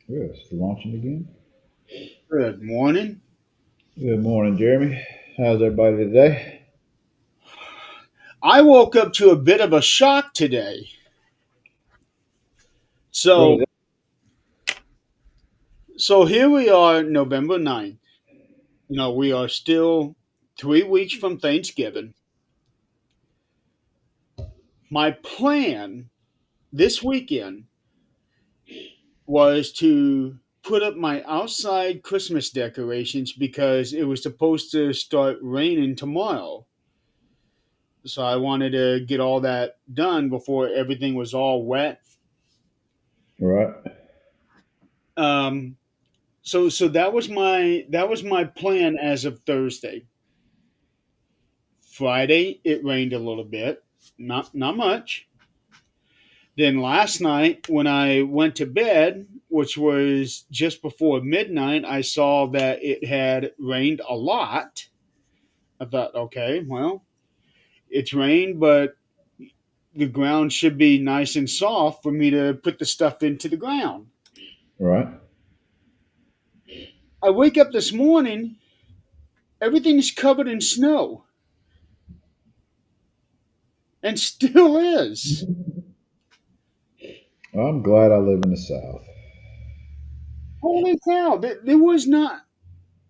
Yes, launching again. Good morning. Good morning, Jeremy. How's everybody today? I woke up to a bit of a shock today. What So is it? so here we are, November 9th. We are still 3 weeks from Thanksgiving. My plan this weekend was to put up my outside Christmas decorations because it was supposed to start raining tomorrow. So I wanted to get all that done before everything was all wet. Right, So that was my plan as of Thursday. Friday it rained a little bit, not much. Then last night when I went to bed, which was just before midnight, I saw that it had rained a lot. I thought, okay, well, it's rained, but the ground should be nice and soft for me to put the stuff into the ground. right. I wake up this morning, everything's covered in snow, and still is. Well, I'm glad I live in the South. Holy cow! There was not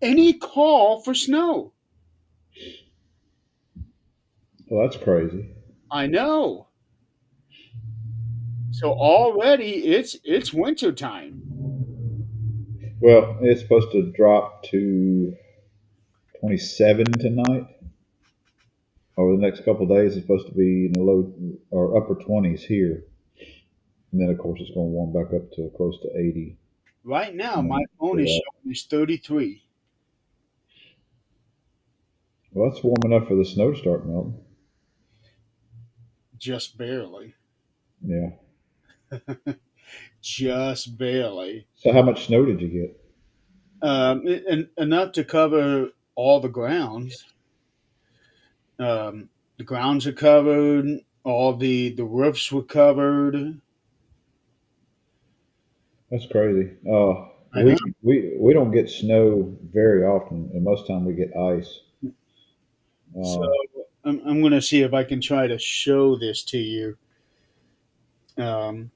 any call for snow. Well, that's crazy. I know. So already it's winter time. Well, it's supposed to drop to 27 tonight. Over the next couple of days, it's supposed to be in the low or upper 20s here. And then, of course, it's going to warm back up to close to 80. Right now, And my then phone after is that. showing is 33, Well, that's warm enough for the snow to start melting. just barely, Yeah. just barely, So, how much snow did you get? and enough to cover all the grounds. The grounds are covered. All the roofs were covered. That's crazy. I know. We don't get snow very often, and most time we get ice. So Uh, I'm going to see if I can try to show this to you. Um,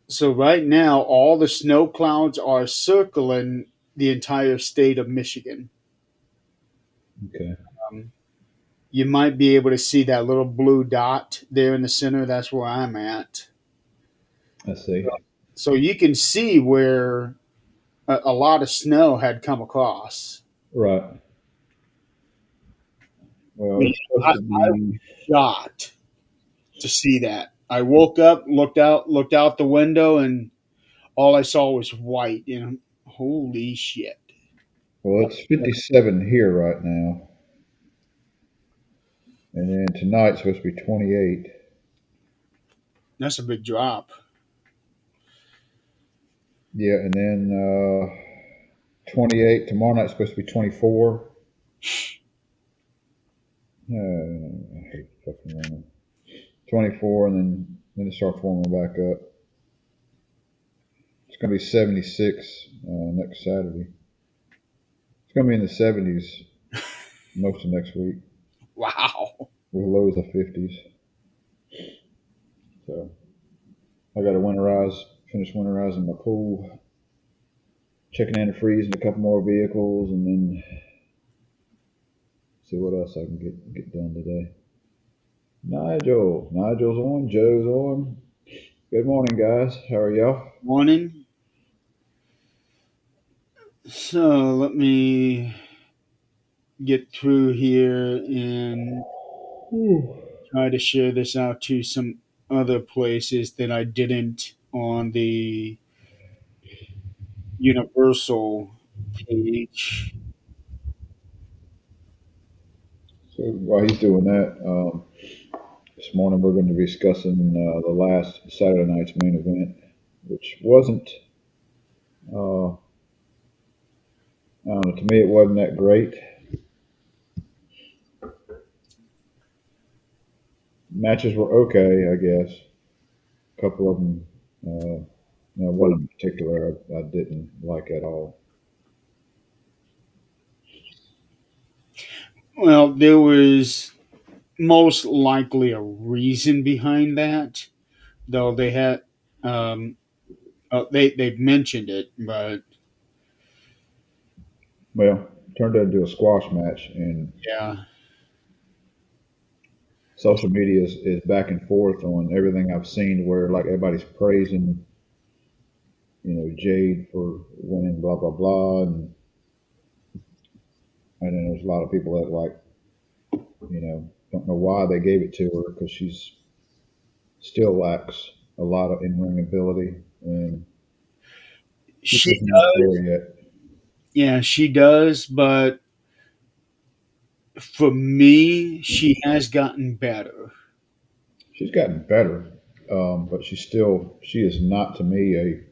So right now, all the snow clouds are circling the entire state of Michigan. okay, Um, you might be able to see that little blue dot there in the center. That's where I'm at. I see. So you can see where a lot of snow had come across. Right. Well, Man, it's supposed I, to I was be. shocked to see that. I woke up, looked out the window, and all I saw was white. Holy shit! Well, it's 57 here right now, and then tonight's supposed to be 28. That's a big drop. Yeah, and then 28 tomorrow night's supposed to be 24. I hate fucking warming. 24, and then it starts warming back up. It's gonna be 76 next Saturday. It's gonna be in the 70s most of next week Wow. with lows of 50s. So I got to finish winterizing my pool, checking antifreeze in a couple more vehicles, and then see what else I can get done today. Nigel's on. Joe's on. Good morning, guys. How are y'all? Morning. So let me get through here and Whew. try to share this out to some other places that I didn't on the Universal page. So while he's doing that, this morning we're going to be discussing the last Saturday night's main event, which wasn't. I don't know. To me, it wasn't that great. Matches were okay, I guess. A couple of them. One in particular I didn't like at all. Well, there was most likely a reason behind that, though they had um, they've mentioned it, but Well, turned into a squash match, and yeah, social media is back and forth on everything I've seen, where like everybody's praising, Jade for winning, blah blah blah, and then there's a lot of people that like, don't know why they gave it to her because she's still lacks a lot of in ring ability, and she's she just not there yet. yeah she does, but for me, she has gotten better. She's gotten better, but she is not to me a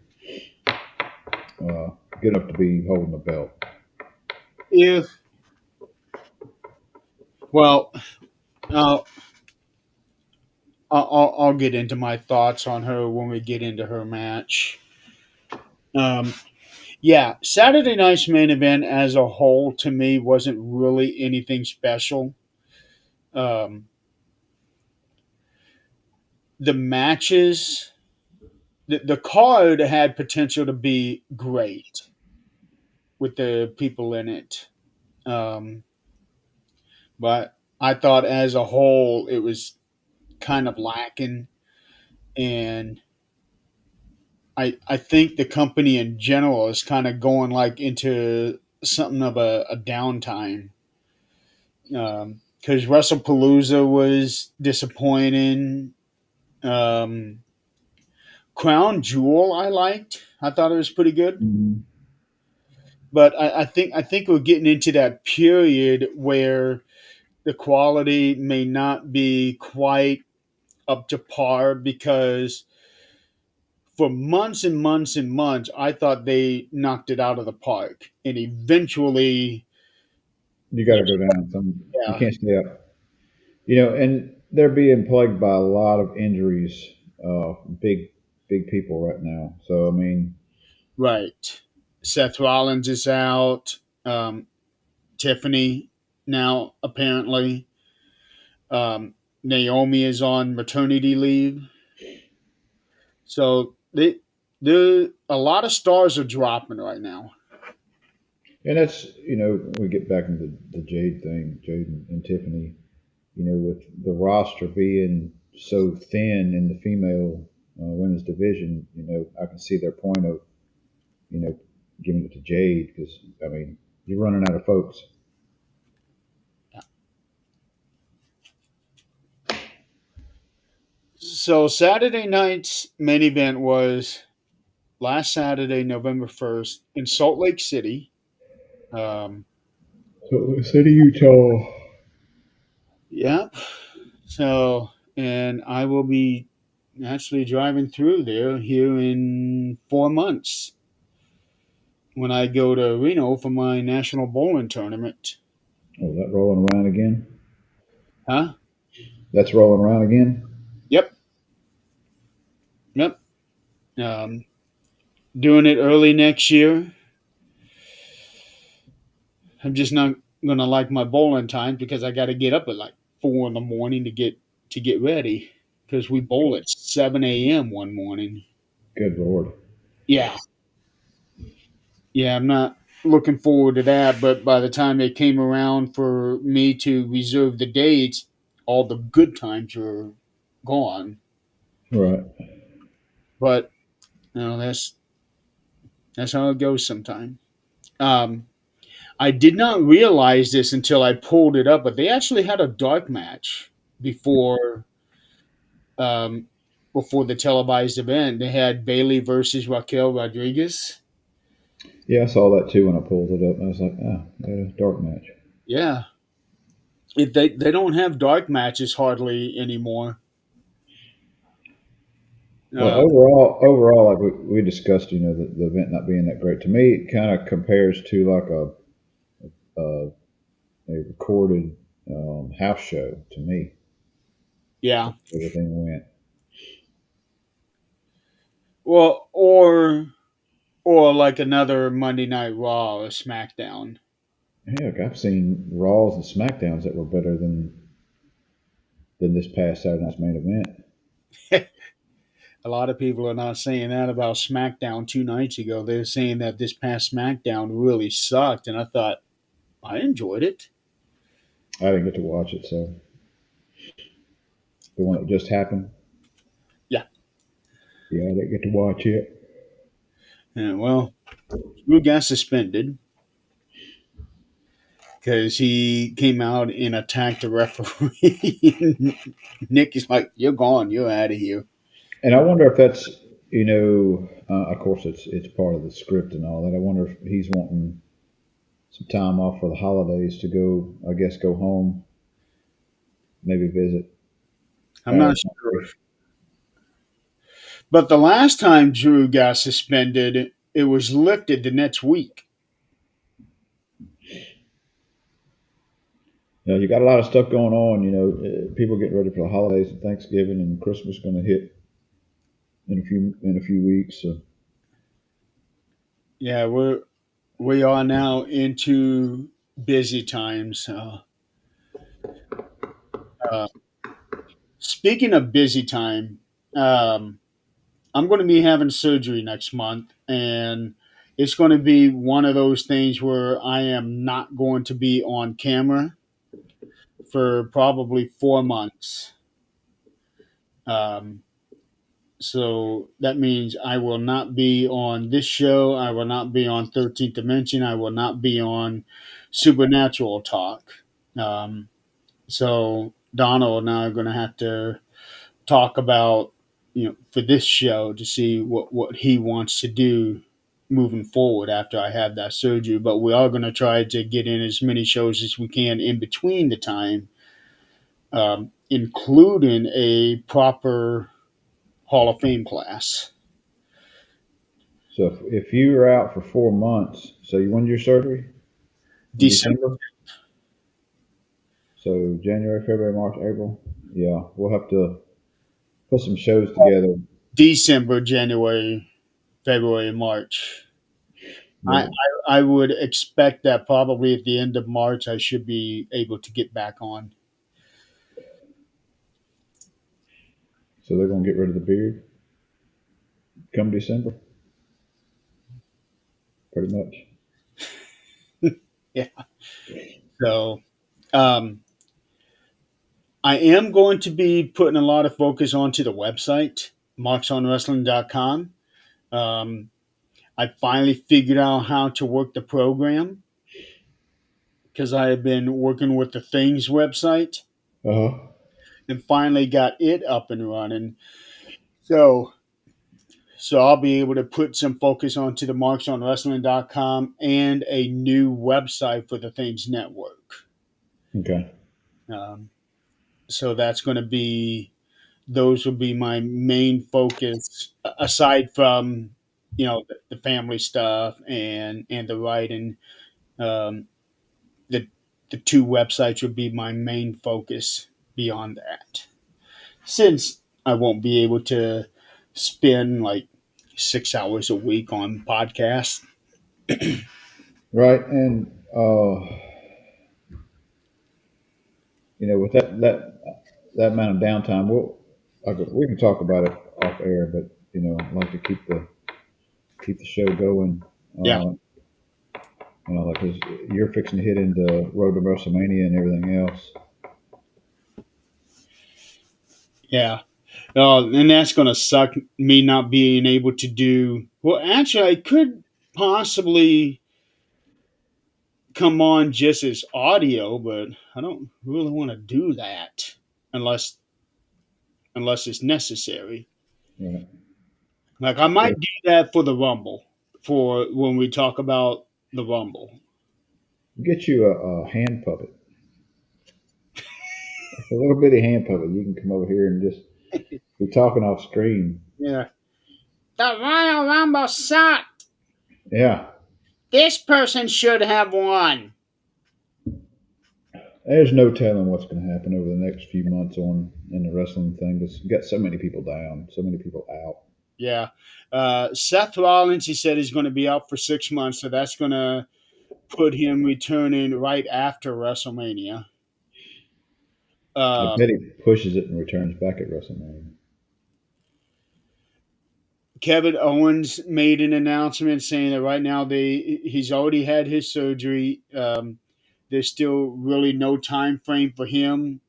good enough to be holding the belt. If well, I'll, I'll get into my thoughts on her when we get into her match. Um, yeah, Saturday night's main event as a whole to me wasn't really anything special. Um, the matches, the card had potential to be great with the people in it. Um, but I thought as a whole it was kind of lacking. And I think the company in general is kind of going like into something of a downtime. Because WrestlePalooza was disappointing. Um, Crown Jewel, I liked. I thought it was pretty good. Mm-hmm. But I think we're getting into that period where the quality may not be quite up to par because for months and months and months, I thought they knocked it out of the park, and eventually, You got to go down. You yeah, can't stay up. And they're being plagued by a lot of injuries. Big, big people right now. So I mean, right. Seth Rollins is out. Tiffany now apparently. Um, Naomi is on maternity leave, so a lot of stars are dropping right now. and that's we get back into the Jade thing, Jade and Tiffany. With the roster being so thin in the female women's division, I can see their point of you know giving it to Jade because I mean you're running out of folks. So Saturday night's main event was last Saturday, November 1st, in Salt Lake City. Um, So City, Utah. yeah. So, and I will be actually driving through there here in 4 months when I go to Reno for my national bowling tournament. Oh, is that rolling around again? Huh? That's rolling around again. Yep. Yep. Um, doing it early next year. I'm just not gonna like my bowling time because I got to get up at like 4 in the morning to get ready because we bowl at 7 a.m. one morning. Good lord. Yeah, yeah, I'm not looking forward to that. But by the time it came around for me to reserve the dates, all the good times are gone. Right. But that's how it goes sometimes. Um, I did not realize this until I pulled it up, but they actually had a dark match before um, before the televised event. They had Bailey versus Raquel Rodriguez. Yeah, I saw that too when I pulled it up. I was like, ah, they had a dark match. Yeah, if they don't have dark matches hardly anymore. Well, Uh, overall, like we discussed, the event not being that great to me, it kind of compares to like a, a recorded house show to me. yeah. Everything went. Well, or like another Monday Night Raw or SmackDown. Heck, I've seen Raws and SmackDowns that were better than this past Saturday night's main event. A lot of people are not saying that about SmackDown 2 nights ago. They're saying that this past SmackDown really sucked, and I thought I enjoyed it. I didn't get to watch it, so the one that just happened. Yeah. Yeah, I didn't get to watch it. And well, Drew got suspended because he came out and attacked the referee. Nick is like, "You're gone. You're out of here." And I wonder if that's, of course it's part of the script and all that. I wonder if he's wanting some time off for the holidays to go, I guess, go home, maybe visit I'm not sure. family. But the last time Drew got suspended, it was lifted the next week. You got a lot of stuff going on. People getting ready for the holidays and Thanksgiving and Christmas going to hit in a few weeks. So Yeah, we are now into busy times. Uh, Speaking of busy time, um, I'm going to be having surgery next month, and it's going to be one of those things where I am not going to be on camera for probably 4 months. Um, so that means I will not be on this show. I will not be on 13th Dimension. I will not be on Supernatural Talk. Um, so Donald and I are going to have to talk about, for this show to see what he wants to do moving forward after I have that surgery. But we are going to try to get in as many shows as we can in between the time, including a proper Hall of Fame class. so if you were out for 4 months, so you when's your surgery? In December, December? So January, February, March, April. Yeah, we'll have to put some shows together. December, January, February, March. I, Yeah. I would expect that probably at the end of March I should be able to get back on. So they're gonna get rid of the beard come December, pretty much. Yeah. So um, I am going to be putting a lot of focus onto the website, marksonwrestling.com. Um, I finally figured out how to work the program because I have been working with the Things website Uh huh. and finally got it up and running. So I'll be able to put some focus onto the marksonwrestling.com and a new website for the Things Network. Okay. Um, so that's going to be those will be my main focus aside from the family stuff and the writing. um, the the two websites would be my main focus beyond that, since I won't be able to spend like 6 hours a week on podcasts. Right, and with that amount of downtime, we can talk about it off air, but I'd like to keep the show going. Yeah, Because you're fixing to hit into Road to WrestleMania and everything else. yeah. And that's going to suck, me not being able to do well. Actually, I could possibly come on just as audio, but I don't really want to do that unless it's necessary. Right. Like I So might do that for the Rumble, for when we talk about the Rumble. get you a hand puppet, a little bitty hand puppet. You can come over here and just be talking off screen. Yeah. The Royal Rumble sucked. Yeah. This person should have won. There's no telling what's going to happen over the next few months on in the wrestling thing. Because you got so many people down, so many people out. Yeah. Seth Rollins, he said, is going to be out for 6 months, so that's going to put him returning right after WrestleMania. I Uh, bet he pushes it and returns back at WrestleMania. Kevin Owens made an announcement saying that right now he's already had his surgery. There's still really no time frame for him.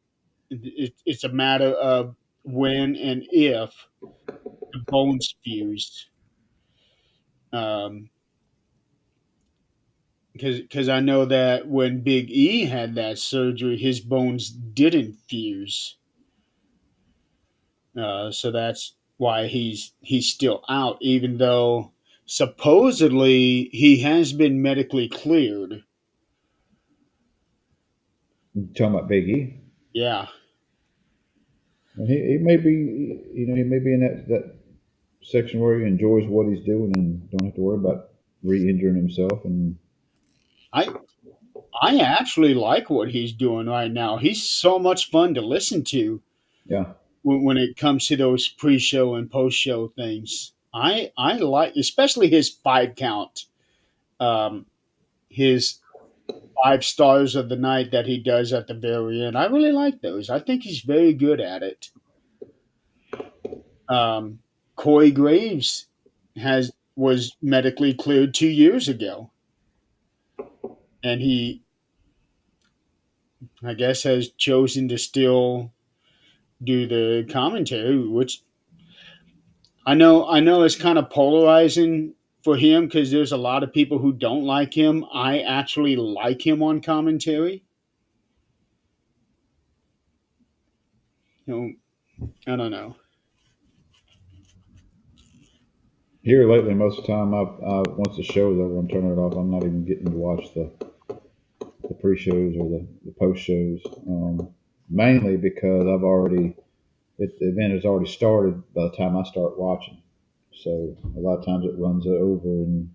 It's a matter of when and if the bones fuse. Um, because I know that when Big E had that surgery, his bones didn't fuse. So that's why he's still out, even though supposedly he has been medically cleared. You talking about Big E? Yeah, And he may be, he may be in that section where he enjoys what he's doing and don't have to worry about re-injuring himself. And I I actually like what he's doing right now. He's so much fun to listen to yeah, when it comes to those pre-show and post-show things. I like, especially his 5 count, um, his 5 stars of the night that he does at the very end. I really like those. I think he's very good at it. Um, Corey Graves has was medically cleared 2 years ago, and he, I guess, has chosen to still do the commentary, which I know is kind of polarizing for him because there's a lot of people who don't like him. I actually like him on commentary. You I don't know. here lately, most of the time, once the show's over, I'm turning it off. I'm not even getting to watch the pre-shows or the post-shows, mainly because the event has already started by the time I start watching. So a lot of times it runs over, and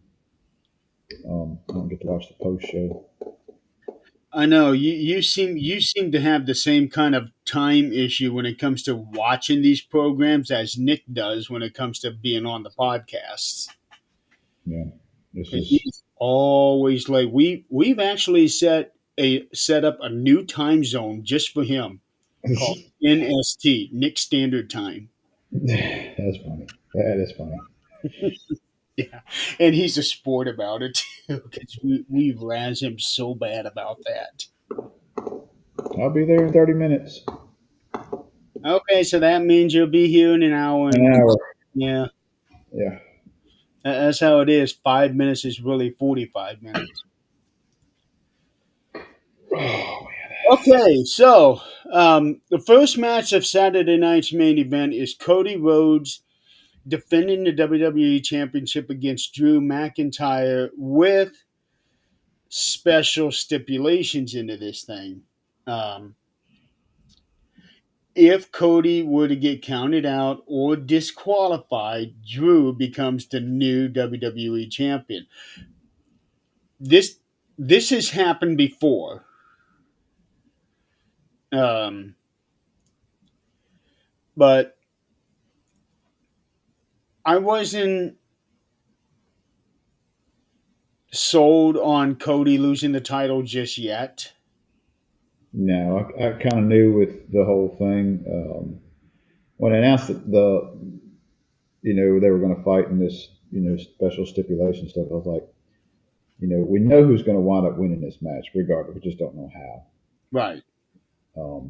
I don't get to watch the post-show. I know you seem to have the same kind of time issue when it comes to watching these programs as Nick does when it comes to being on the podcasts. Yeah, this Because is he's always late. We've actually set up a new time zone just for him called NST, Nick Standard Time. that's funny. That is funny. Yeah, and he's a sport about it too because we razz him so bad about that. I'll be there in 30 minutes. Okay, so that means you'll be here in an hour, An and hour. yeah, Yeah. that's how it is. 5 minutes is really 45 minutes. Oh, Okay, so the first match of Saturday night's main event is Cody Rhodes defending the WWE Championship against Drew McIntyre with special stipulations into this thing. Um, if Cody were to get counted out or disqualified, Drew becomes the new WWE Champion. This this has happened before. Um, but I wasn't sold on Cody losing the title just yet. no, I kind of knew with the whole thing when I announced that they were going to fight in this special stipulation stuff. I was like, we know who's going to wind up winning this match, regardless. We just don't know Right. how.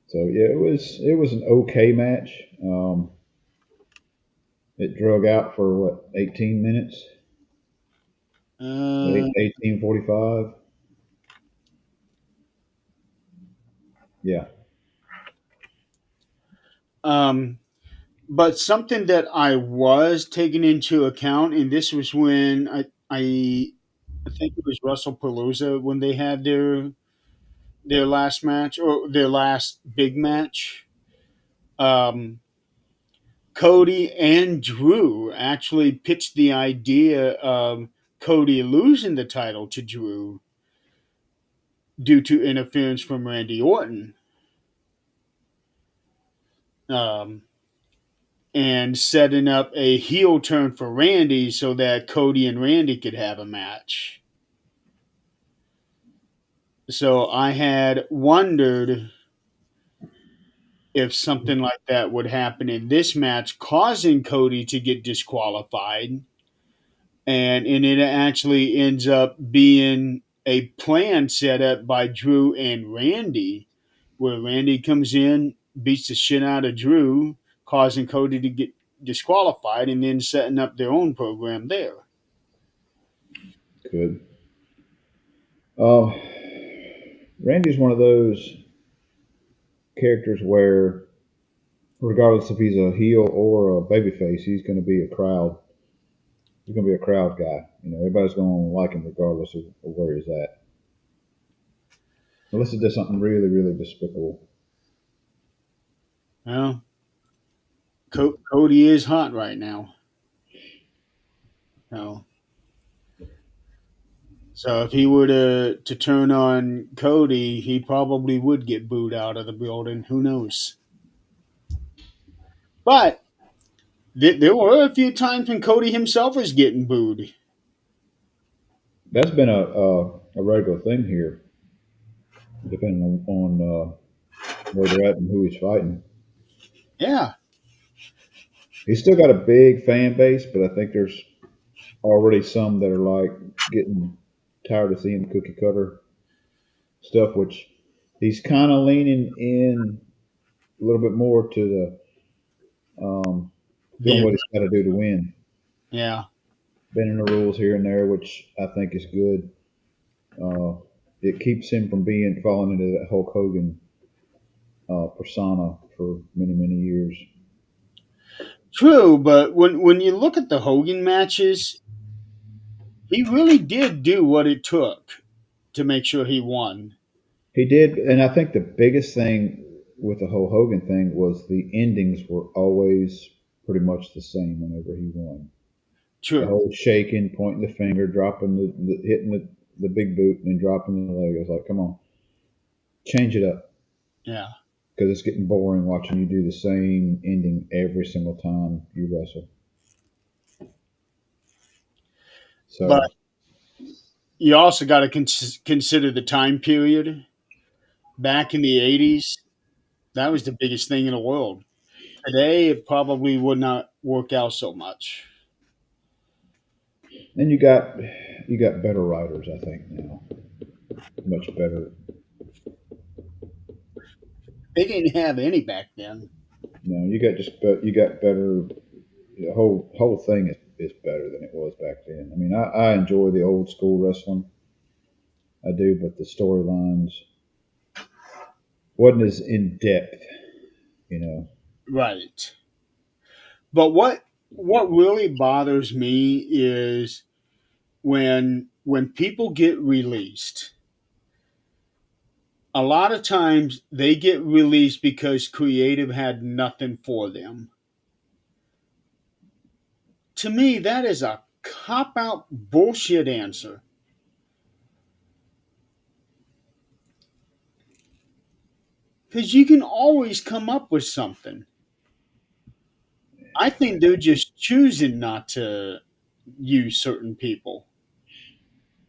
So yeah, it was an okay match. It drug out for what 18 minutes, Uh, 18:45. Yeah, um, but something that I was taking into account, and this was when I think it was WrestlePalooza when they had their last match or their last big match. Um, Cody and Drew actually pitched the idea of Cody losing the title to Drew due to interference from Randy Orton. Um, and setting up a heel turn for Randy so that Cody and Randy could have a match. So I had wondered if something like that would happen in this match, causing Cody to get disqualified, and it actually ends up being a plan set up by Drew and Randy, where Randy comes in, beats the shit out of Drew, causing Cody to get disqualified, and then setting up their own program there. Good. Uh, Randy's one of those characters where, regardless if he's a heel or a babyface, he's going to be a crowd. He's going to be a crowd guy. Everybody's going to like him regardless of where he's at. Unless he does something really, really despicable. Well, Cody is hot right now. So, so if he were to turn on Cody, he probably would get booed out of the building. Who knows? But there were a few times when Cody himself was getting booed. That's been a regular thing here, depending on where they're at and who he's fighting. Yeah, He's still got a big fan base, but I think there's already some that are like getting tired of seeing the cookie cutter stuff, which he's kind of leaning in a little bit more to the doing the what he's got to do to win, yeah. bending the rules here and there, which I think is good. Uh, it keeps him from falling into that Hulk Hogan persona for many, many years. True, but when you look at the Hogan matches, he really did do what it took to make sure he won. He did, and I think the biggest thing with the whole Hogan thing was the endings were always pretty much the same whenever he won. The True. whole shaking, pointing the finger, dropping hitting the big boot, and then dropping the leg. I was like, come on, change it up, Yeah. because it's getting boring watching you do the same ending every single time you wrestle. But So you also got to consider the time period. Back in the 80s, that was the biggest thing in the world. Today, it probably would not work out so much. and you got better writers, I think now, much better. They didn't have any back then. No, you got better. The whole thing is better than it was back then. I mean, I enjoy the old school wrestling. I do, but the storylines wasn't as in depth, you know. Right. But what really bothers me is when people get released. A lot of times they get released because creative had nothing for them. To me, that is a cop out bullshit answer. Because you can always come up with something. I think they're just choosing not to use certain people.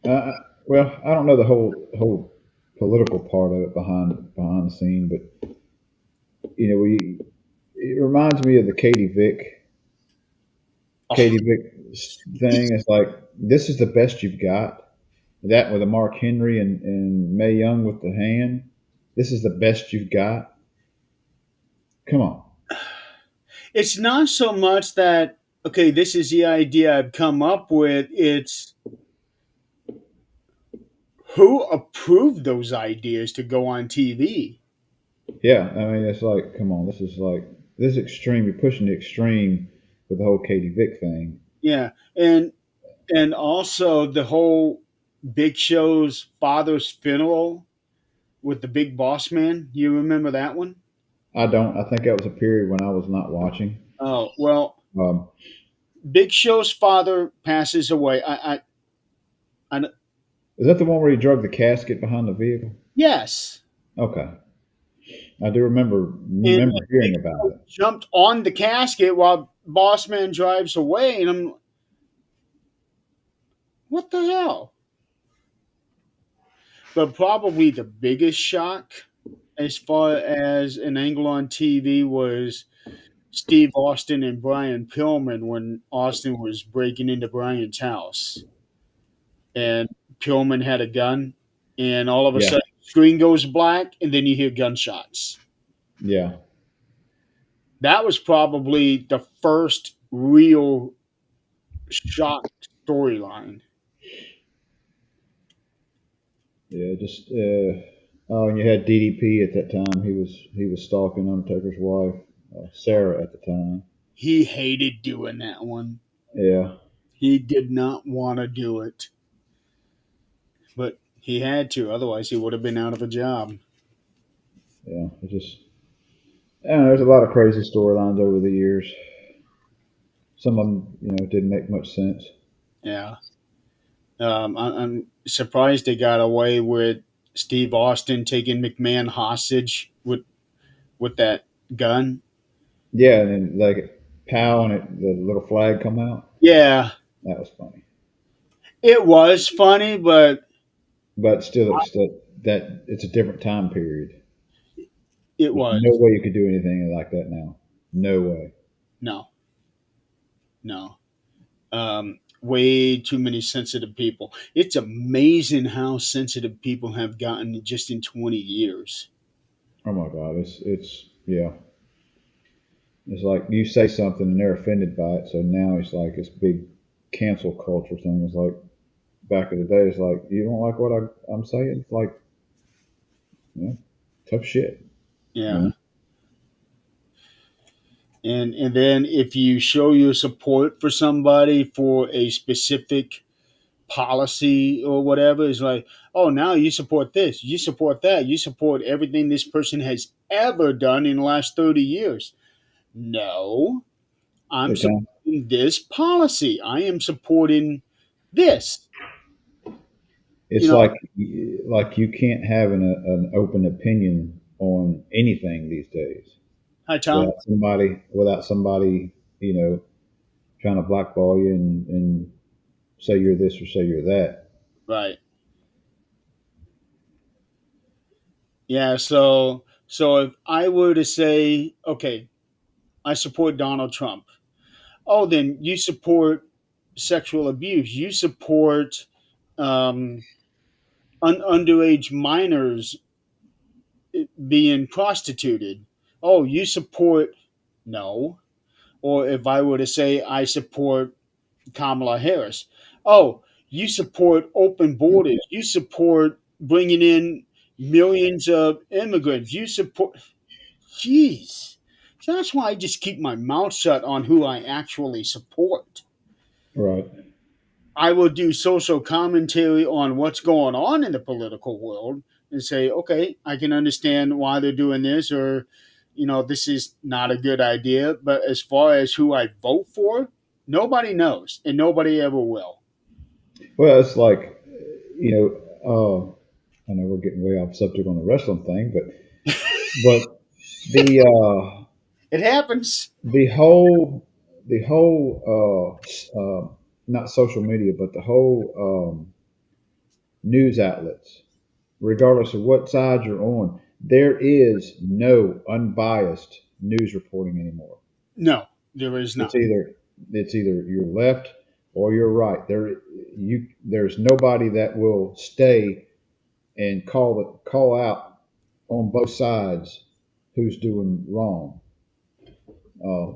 Uh, well, I don't know the whole political part of it behind the scene, but we it reminds me of the Oh, Katie Vick thing. It's like this is the best you've got. That with a Mark Henry and Mae Young with the hand. This is the best you've got. Come on. it's not so much that, okay, this is the idea I've come up with. It's who approved those ideas to go on TV. Yeah, I mean it's like, come on, this is extreme. You're pushing the extreme with the whole Katie Vick thing. Yeah. And also the whole Big Show's father's funeral with the big boss man. You remember that one? I don't. I think that was a period when I was not watching. Oh, well, Um, Big Show's father passes away. I is that the one where he drug the casket behind the vehicle? yes. Okay. I do And remember hearing about it. jumped on the casket while Boss Man drives away, and I'm, what the hell? But probably the biggest shock, as far as an angle on TV, was Steve Austin and Brian Pillman when Austin was breaking into Brian's house, and Pillman had a gun, and all of a Yeah, sudden, screen goes black, and then you hear gunshots. yeah, That was probably the first real shock storyline. yeah. Just oh, and you had DDP at that time. He was stalking Undertaker's wife, Sarah, at the time. He hated doing that one. Yeah, He did not want to do it, but he had to. Otherwise, he would have been out of a job. yeah. It just I don't know, there's a lot of crazy storylines over the years. Some of them, didn't make much sense. Yeah. I'm surprised they got away with Steve Austin taking McMahon hostage with that gun. Yeah, and then like pow, and the little flag come out. Yeah, That was funny, it was funny, but but still, that it's a different time period. it There's was no way you could do anything like that now. No way. no, no. Way too many sensitive people. It's amazing how sensitive people have gotten just in 20 years. Oh my God, it's yeah. It's like you say something and they're offended by it, so now it's like this big cancel culture thing. It's like back in the day, it's like you don't like what I'm saying. It's like, tough shit. You Yeah. know? And then if you show your support for somebody for a specific policy or whatever, it's like, oh, now you support this, you support that, you support everything this person has ever done in the last 30 years. No, I'm It kind supporting this policy. I am supporting this. You it's know, like you can't have an open opinion on anything these days hi Tom. without somebody you know trying to blackball you and say you're this or say you're that. Right. Yeah. So if I were to say, okay, I support Donald Trump. Oh, then you support sexual abuse. You support um, underage minors being prostituted. Oh, you support, no. Or if I were to say I support Kamala Harris, oh, you support open borders. You support bringing in millions of immigrants. You support, jeez. So that's why I just keep my mouth shut on who I actually support. Right. I will do social commentary on what's going on in the political world and say, okay, I can understand why they're doing this, or, this is not a good idea. But as far as who I vote for, nobody knows and nobody ever will. Well, it's like you I know we're getting way off subject on the wrestling thing, but the It happens. the whole the whole not social media, but the whole news outlets, regardless of what side you're on, there is no unbiased news reporting anymore. No, there is It's not. either it's either you're left or you're right. There's nobody that will stay and call out on both sides who's doing wrong.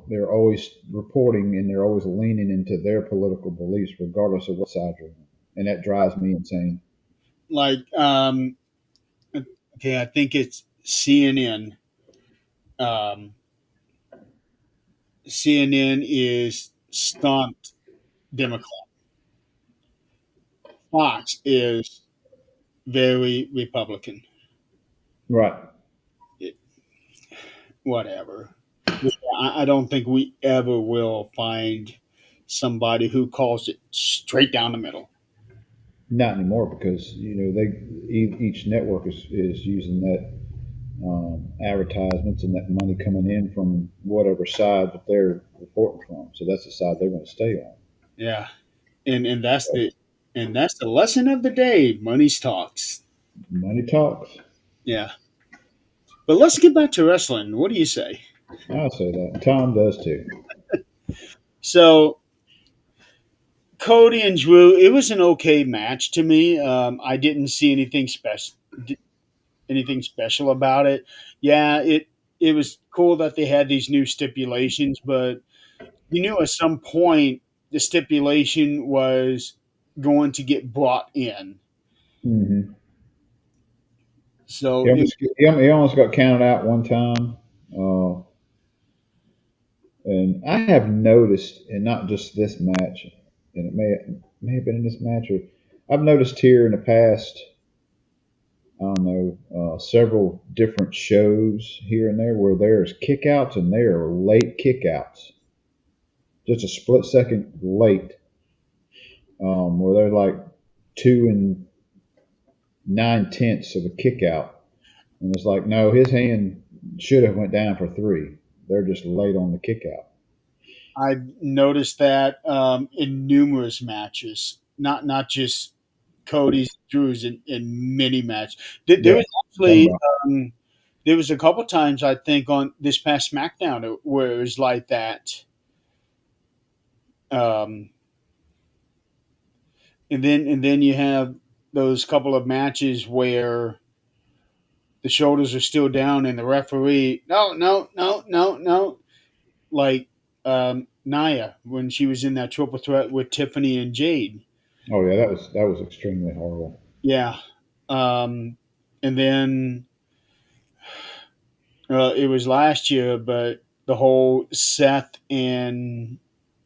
They're always reporting and they're always leaning into their political beliefs, regardless of what side you're on, and that drives me insane. Like, okay, I think it's CNN. Um, CNN is stumped Democrat. Fox is very Republican. Right. It, whatever. I don't think we ever will find somebody who calls it straight down the middle. Not anymore because each network is using advertisements and that money coming in from whatever side that they're reporting from. So that's the side they're going to stay on. Yeah, and that's the lesson of the day. Money's talks. Money talks. Yeah, but let's get back to wrestling. What do you say? I'll say that. And Tom does too. So Cody and Drew, it was an okay match to me. I didn't see anything special about it. Yeah, it was cool that they had these new stipulations, but you knew at some point the stipulation was going to get brought in. Mm-hmm. So it, He almost got counted out one time. Uh, and I have noticed, and not just this match, and may have been in this match, or I've noticed here in the past, I don't know, several different shows here and there where there's kickouts and there are late kickouts, just a split second late, where they're like 2 and 9 tenths of a kick out, and it's like, no, his hand should have went down for three. They're just late on the kick out. I've noticed that in numerous matches, not just Cody's, Drew's, in many matches. There Yeah, was talking actually about. there was a couple times I think on this past SmackDown where it was like that. Um, and then you have those couple of matches where the shoulders are still down and the referee, no, no, no, no, no, like Naya when she was in that triple threat with Tiffany and Jade. Oh yeah, that was extremely horrible. Yeah. And then it was last year, but the whole Seth and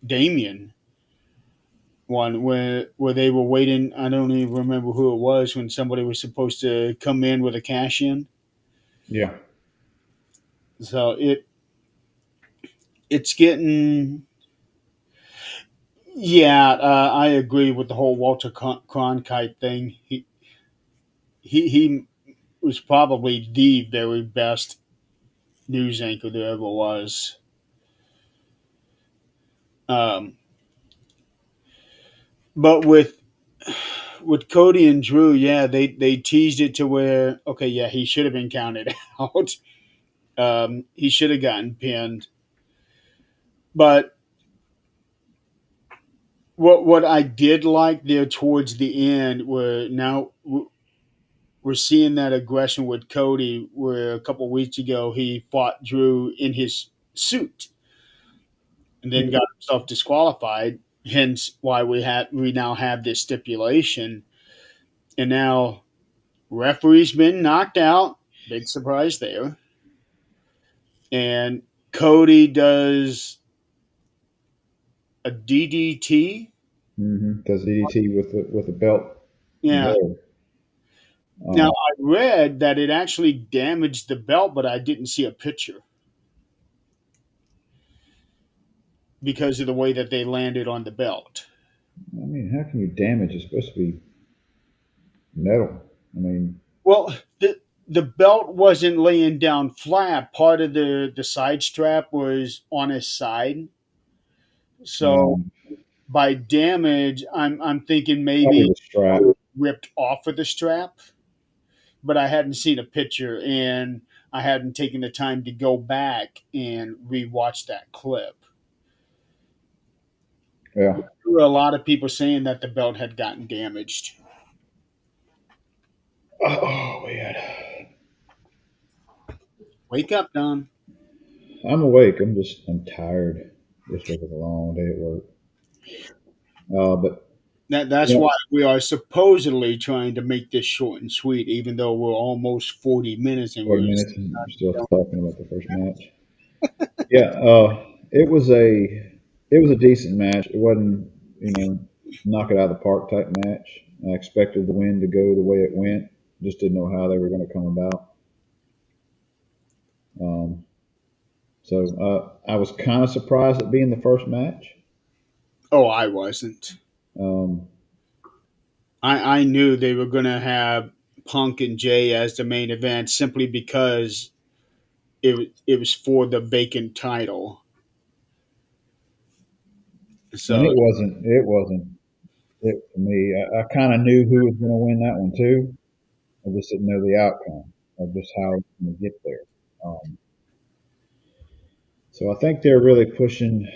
Damien one where they were waiting. I don't even remember who it was when somebody was supposed to come in with a cash in. Yeah. So it's getting. Yeah, I agree with the whole Walter Cronkite thing. He was probably the very best news anchor there ever was. Um, but with Cody and Drew, yeah, they teased it to where okay, yeah, he should have been counted out. He should have gotten pinned. But what I did like there towards the end, where now we're seeing that aggression with Cody, where a couple weeks ago he fought Drew in his suit and then got himself disqualified. Hence why we now have this stipulation, and now referee's been knocked out. Big surprise there. And Cody does a DDT. Does DDT with the belt Yeah. there. Now Um, I read that it actually damaged the belt, but I didn't see a picture because of the way that they landed on the belt. I mean, how can you damage? It's supposed to be metal. I mean, Well, the belt wasn't laying down flat. Part of the side strap was on his side. So um, by damage, I'm thinking probably maybe the strap. ripped off of the strap, but I hadn't seen a picture and I hadn't taken the time to go back and rewatch that clip. Yeah. There were a lot of people saying that the belt had gotten damaged. Oh man, Wake up, Don. I'm awake. I'm tired. This was a long day at work. But That's you know, why we are supposedly trying to make this short and sweet, even though we're almost 40 minutes and 40 minutes and we're still talking about the first match. Yeah. It was a decent match. It wasn't, knock it out of the park type match. I expected the win to go the way it went. Just didn't know how they were going to come about. Um, I was kind of surprised at being the first match. Oh, I wasn't. Um, I knew they were going to have Punk and Jay as the main event simply because it was for the vacant title. And So it wasn't it for me. I kind of knew who was going to win that one too. I just didn't know the outcome of just how it's going to get there. So I think they're really pushing.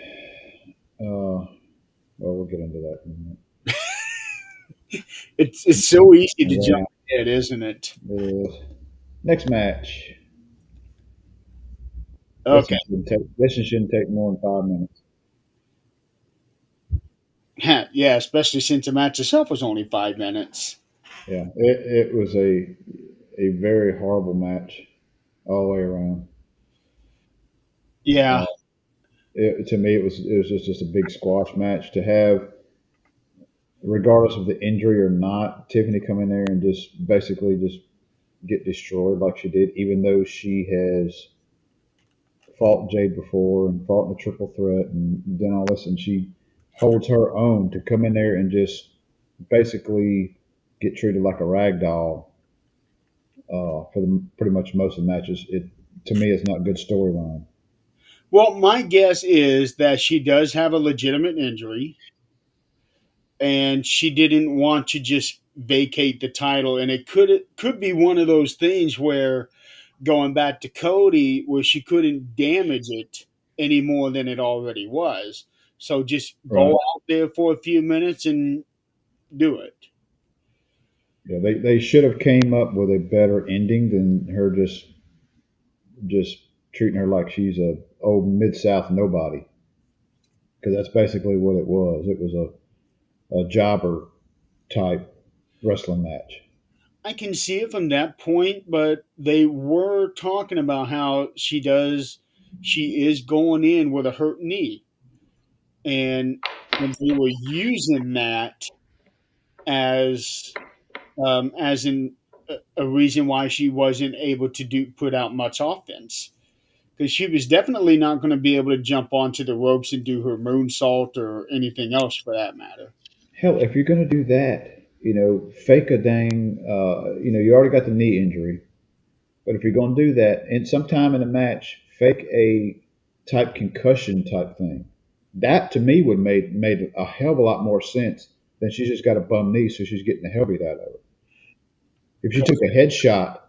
Well, we'll get into that in a minute. it's so easy to jump Yeah, ahead, isn't it? it is. Next match. Okay. This one shouldn't take more than 5 minutes. Yeah, especially since the match itself was only 5 minutes. Yeah, it was a very horrible match all the way around. Yeah. Uh, to me, it was just a big squash match to have, regardless of the injury or not. Tiffany come in there and just basically just get destroyed like she did, even though she has fought Jade before and fought in a triple threat and done all this, and she holds her own to come in there and just basically get treated like a rag doll for pretty much most of the matches. It to me is not good storyline. Well, my guess is that she does have a legitimate injury and she didn't want to just vacate the title, and it could be one of those things where going back to Cody where she couldn't damage it any more than it already was. So just go Right? out there for a few minutes and do it. Yeah, they should have came up with a better ending than her just treating her like she's a old mid south nobody, because that's basically what it was. It was a jobber type wrestling match. I can see it from that point, but they were talking about how she is going in with a hurt knee, and they were using that as as in a reason why she wasn't able to do put out much offense because she was definitely not going to be able to jump onto the ropes and do her moonsault or anything else for that matter. Hell, if you're gonna do that, fake a dang, you already got the knee injury. But if you're gonna do that, and sometime in a match, fake a type concussion type thing. That to me would made a hell of a lot more sense than she just got a bum knee, so she's getting the hell beat out of her. If she took a headshot,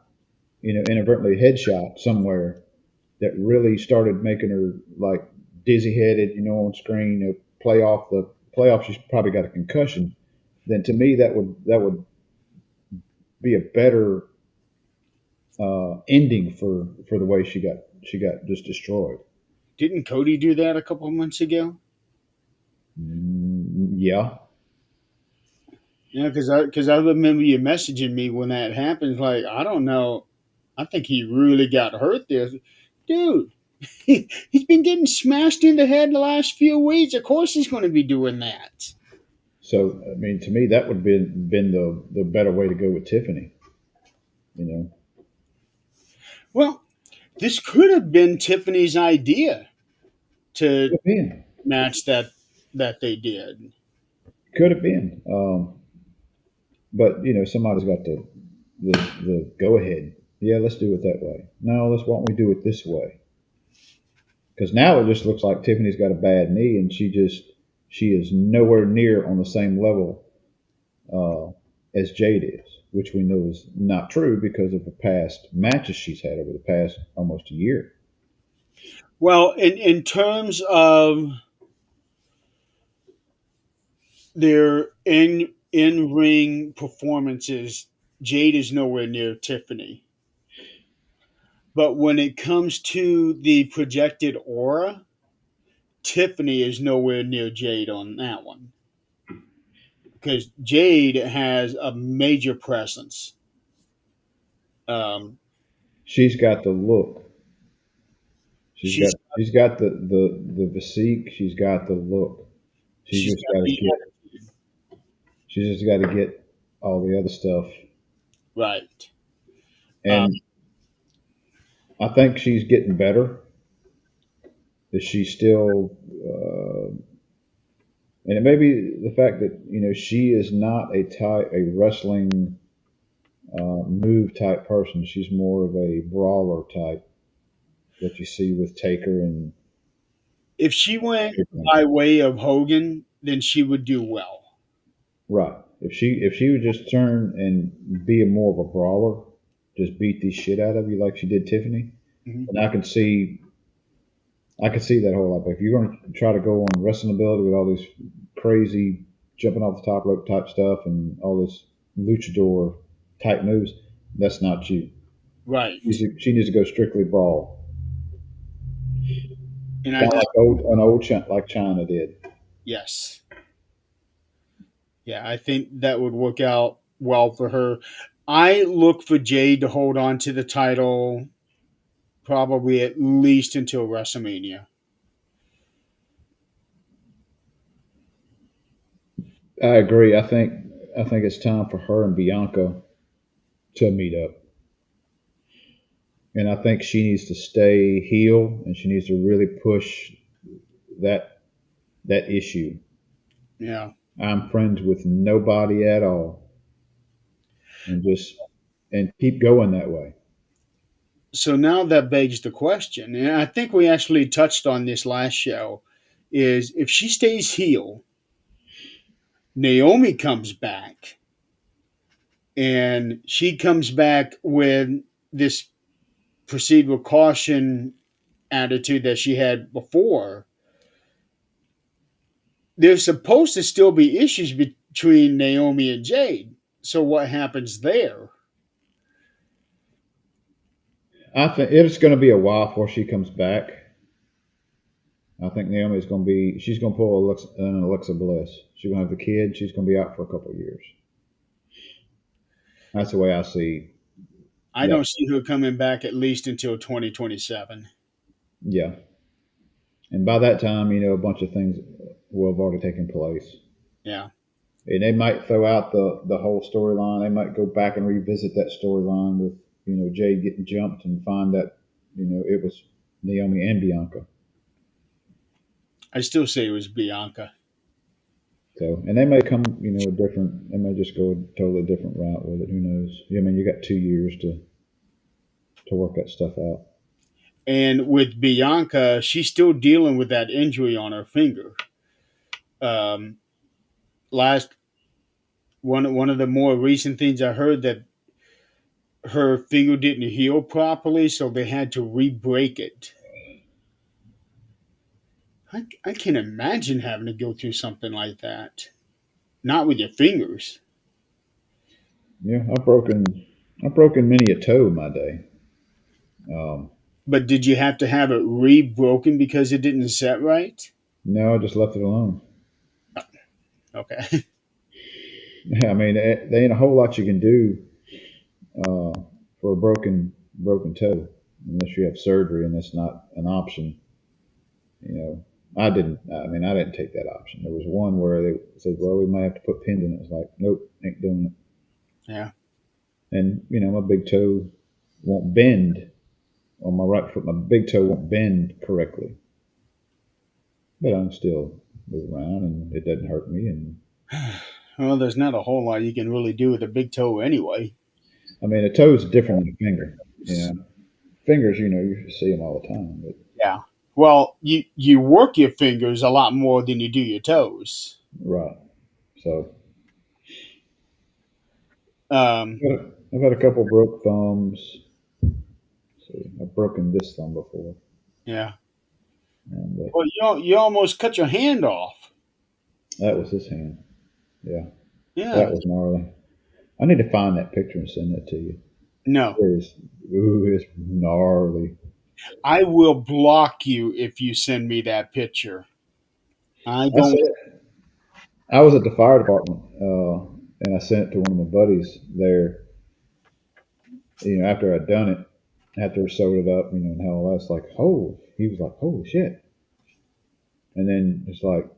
inadvertently headshot somewhere that really started making her like dizzy headed, on screen, playoff, she's probably got a concussion. Then to me, that would be a better ending for the way she got just destroyed. Didn't Cody do that a couple of months ago? Yeah. Yeah, because I remember you messaging me when that happened. Like I don't know, I think he really got hurt there, dude. He's been getting smashed in the head the last few weeks. Of course, he's going to be doing that. So I mean, to me, that would been the better way to go with Tiffany. You know, Well, this could have been Tiffany's idea could to have been, match that they did. could have been. But somebody's got the go ahead. Yeah, let's do it that way. No, let's why don't we do it this way? Because now it just looks like Tiffany's got a bad knee, and she is nowhere near on the same level uh, as Jade is, which we know is not true because of the past matches she's had over the past almost a year. Well, in terms of their in ring performances, Jade is nowhere near Tiffany. But when it comes to the projected aura, Tiffany is nowhere near Jade on that one because Jade has a major presence. Um, She's got the look. she's She's got the physique. She's got the look. She's she's just got got to the get. attitude, She's just got to get all the other stuff. right? Um, And I think she's getting better. That she's still, and it may be the fact that she is not a wrestling move type person. She's more of a brawler type that you see with Taker and If she went by way of Hogan, then she would do well. right. If she would just turn and be a more of a brawler, just beat the shit out of you like she did Tiffany, Mhm. and I could see that whole lot. But if you're going to try to go on wrestling ability with all this crazy jumping off the top rope type stuff and all this luchador type moves, that's not you. Right. She needs to go strictly brawl, And I kind of just, like like China did. yes. Yeah, I think that would work out well for her. I look for Jade to hold on to the title probably at least until WrestleMania. I agree. I think it's time for her and Bianca to meet up, and I think she needs to stay heel, and she needs to really push that that issue. Yeah. I'm friends with nobody at all, and just and keep going that way. So now that begs the question, and I think we actually touched on this last show, is if she stays heel, Naomi comes back, and she comes back with this proceed with caution attitude that she had before. There's supposed to still be issues between Naomi and Jade. So what happens there? I think it's going to be a while before she comes back. I think Naomi's going to be. She's going to pull an Alexa Bliss. She's going to have the kid. She's going to be out for a couple of years. That's the way I see I that. don't see her coming back at least until 2027. Yeah, and by that time, a bunch of things will have already taken place. Yeah. And they might throw out the whole storyline. They might go back and revisit that storyline with Jade getting jumped and find that it was Naomi and Bianca. I still say it was Bianca. So and they may come different. They may just go a totally different route with it. Who knows? I mean, you got 2 years to work that stuff out. And with Bianca, she's still dealing with that injury on her finger. Um, last one of the more recent things I heard that her finger didn't heal properly, so they had to re-break it. I can imagine having to go through something like that. Not with your fingers. Yeah, I've broken many a toe in my day. Um, But did you have to have it re-broken because it didn't set right? no, I just left it alone. Okay. I mean, there ain't a whole lot you can do uh, for a broken toe unless you have surgery, and that's not an option. You know, I didn't. I mean, I didn't take that option. There was one where they said, "Well, we might have to put pins in it." It's like, nope, ain't doing it. Yeah. And my big toe won't bend on my right foot. My big toe won't bend correctly, but I can still move around, and it doesn't hurt me. And Well, there's not a whole lot you can really do with a big toe anyway. I mean, a toe is different than a finger. Fingers, you see them all the time. But Yeah. Well, you work your fingers a lot more than you do your toes. right, so Um, I've had a couple broke thumbs. See, I've broken this thumb before, yeah. and Well, you almost cut your hand off. that was his hand. Yeah, that Yeah. was gnarly. I need to find that picture and send it to you. No, It is, ooh, it's gnarly. I will block you if you send me that picture. I I don't. said I was at the fire department, and I sent it to one of my buddies there. After I'd done it, after I sewed it up, and how that's like, oh, he was like, holy shit, and then it's like,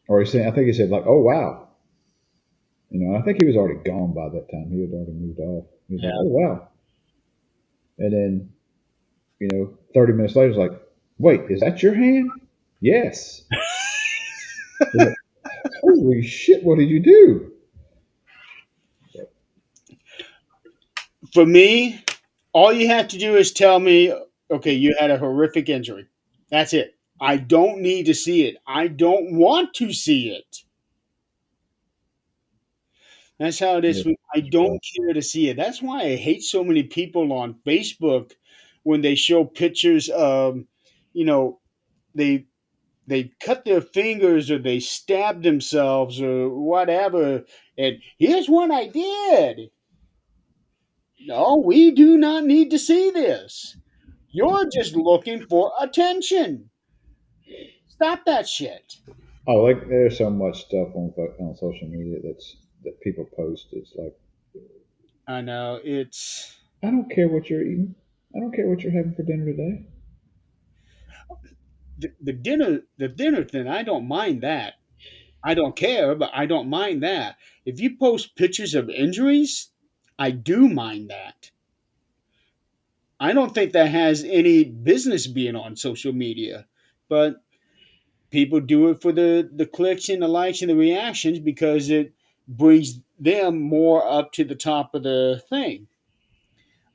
or I think he said like, oh wow, I think he was already gone by that time. He had already moved off. He was like, Yeah. oh wow, and then 30 minutes later, it's like, wait, is that your hand? Yes. He's like, holy shit, what did you do? For me, all you have to do is tell me, okay, you had a horrific injury. That's it. I don't need to see it. I don't want to see it. That's how it is. Yeah. I don't care to see it. That's why I hate so many people on Facebook when they show pictures of, you know, they they cut their fingers or they stab themselves or whatever. And here's what I did. No, we do not need to see this. You're just looking for attention. Stop that shit. Oh, like there's so much stuff on social media that people post. It's like I know it's I don't care what you're eating. I don't care what you're having for dinner today. the dinner thing. I don't mind that. I don't care, but I don't mind that. If you post pictures of injuries, I do mind that. I don't think that has any business being on social media, but people do it for the clicks and the likes and the reactions because it brings them more up to the top of the thing.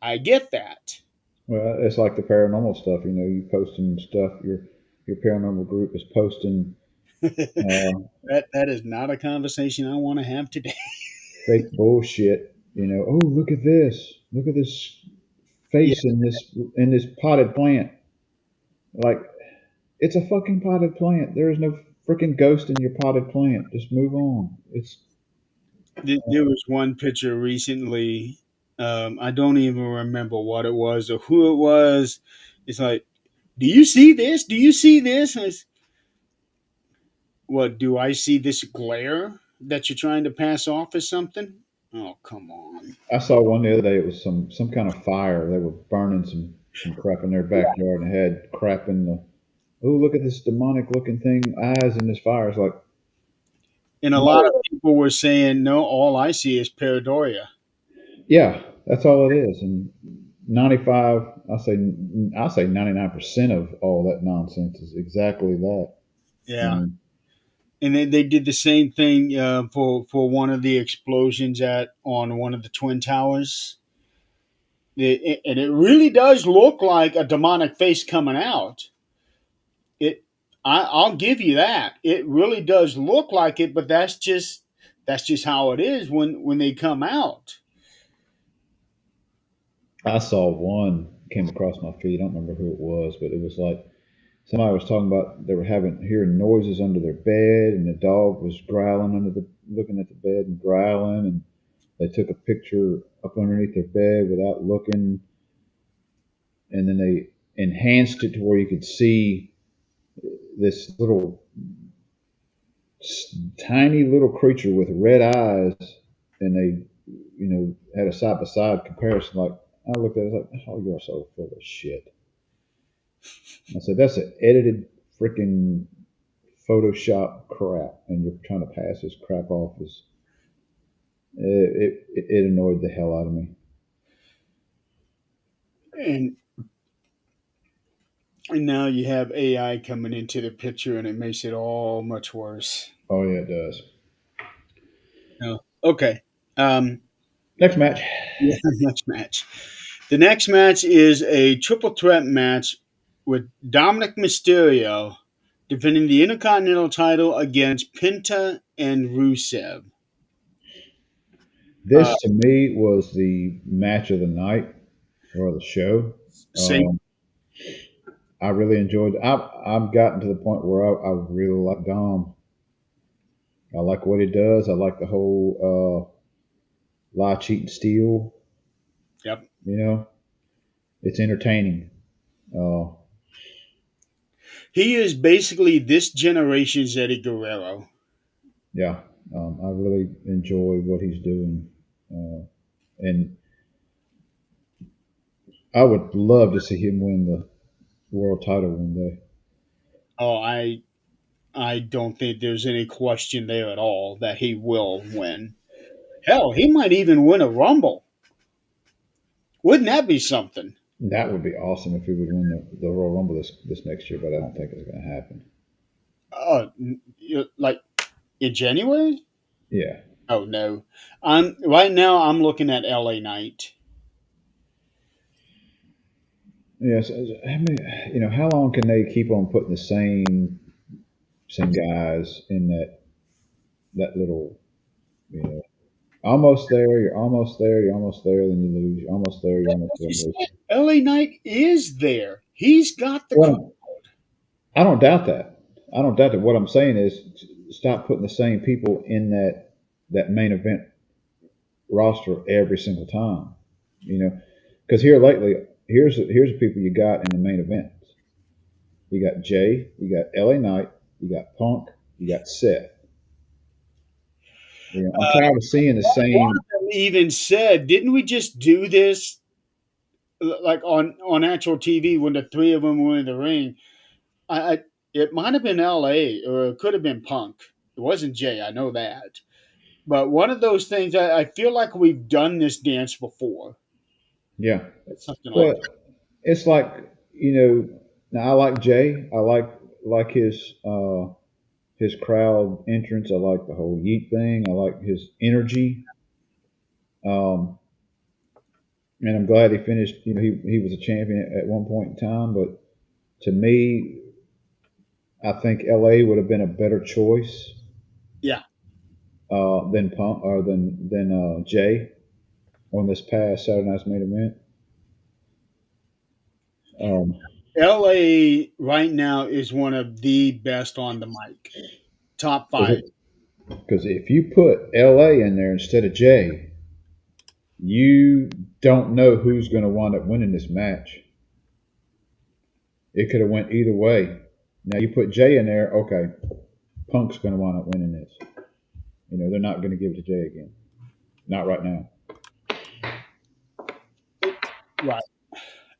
I get that. Well, it's like the paranormal stuff. You know, you posting stuff. Your paranormal group is posting uh, That is not a conversation I want to have today. fake bullshit. You know, oh look at this. Look at this Yeah, face in this potted plant. Like it's a fucking potted plant. There is no freaking ghost in your potted plant. Just move on. It's there was one picture recently. I don't even remember what it was or who it was. It's like, do you see this? Do you see this? What do I see this glare that you're trying to pass off as something? Oh, come on. I saw one the other day. It was some kind of fire. They were burning some crap in their backyard and had crap in the. Oh, look at this demonic looking thing, eyes in this fire. It's like, And a lot of no, people were saying, no, all I see is pareidolia. yeah, that's all it is. And 95, I say 99% of all that nonsense is exactly that. Yeah. And And then they did the same thing for one of the explosions at on one of the twin towers. And it really does look like a demonic face coming out. It, I'll give you that. It really does look like it, but that's just how it is when they come out. I saw one came across my feed. I don't remember who it was, but it was like somebody was talking about they were having hearing noises under their bed, and the dog was growling looking at the bed and growling, and they took a picture up underneath their bed without looking, and then they enhanced it to where you could see this little tiny little creature with red eyes, and they, had a side by side comparison. Like I looked at it, I was like, oh, you're so full of shit. I said, that's an edited freaking Photoshop crap, and you're trying to pass this crap off as it annoyed the hell out of me. And and now you have AI coming into the picture, and it makes it all much worse. Oh yeah, it does. No. Okay. Um, Next match. yeah, next match. The next match is a triple threat match with Dominic Mysterio defending the Intercontinental title against Penta and Rusev. Uh, This to me was the match of the night or the show. same. Um, I really enjoyed. I've gotten to the point where I really like Dom. I like what he does. I like the whole lie, cheat, and steal. Yep. You know, it's entertaining. Uh, He is basically this generation's Eddie Guerrero. yeah, I really enjoy what he's doing, and I would love to see him win the world title one day. Oh, I don't think there's any question there at all that he will win. Hell, he might even win a Rumble. Wouldn't that be something? That would be awesome if he would win the Royal Rumble this next year, but I don't think it's going to happen. Like in January? Yeah, Oh no. I'm right now. I'm looking at LA Knight. Yes, I mean, how long can they keep on putting the same guys in that little, you know, almost there, you're almost there, you're almost there, then you lose, you're almost there, you're almost there, You and lose. said LA Knight is there. He's got the crowd. Well, I don't doubt that. I don't doubt that. What I'm saying is, stop putting the same people in that main event roster every single time. You know, because here lately, here's the people you got in the main events. You got Jay, you got LA Knight, you got Punk, you got Seth. I'm tired of seeing the One same. of them even said, "Didn't we just do this like on actual TV when the three of them were in the ring?" I it might have been LA or it could have been Punk. It wasn't Jay, I know that. But one of those things, I feel like we've done this dance before. Yeah. Something like Well, that. it's like you know. Now I like Jay. I like his crowd entrance. I like the whole Yeet thing. I like his energy. Um, and I'm glad he finished. He was a champion at one point in time. But to me, I think LA would have been a better choice Yeah. than Punk or than Jay on this past Saturday night's main event. Um, LA right now is one of the best on the mic. Top five. because if you put LA in there instead of Jay, you don't know who's going to wind up winning this match. It could have went either way. Now you put Jay in there, okay, Punk's going to wind up winning this. They're not going to give it to Jay again. Not right now. Right.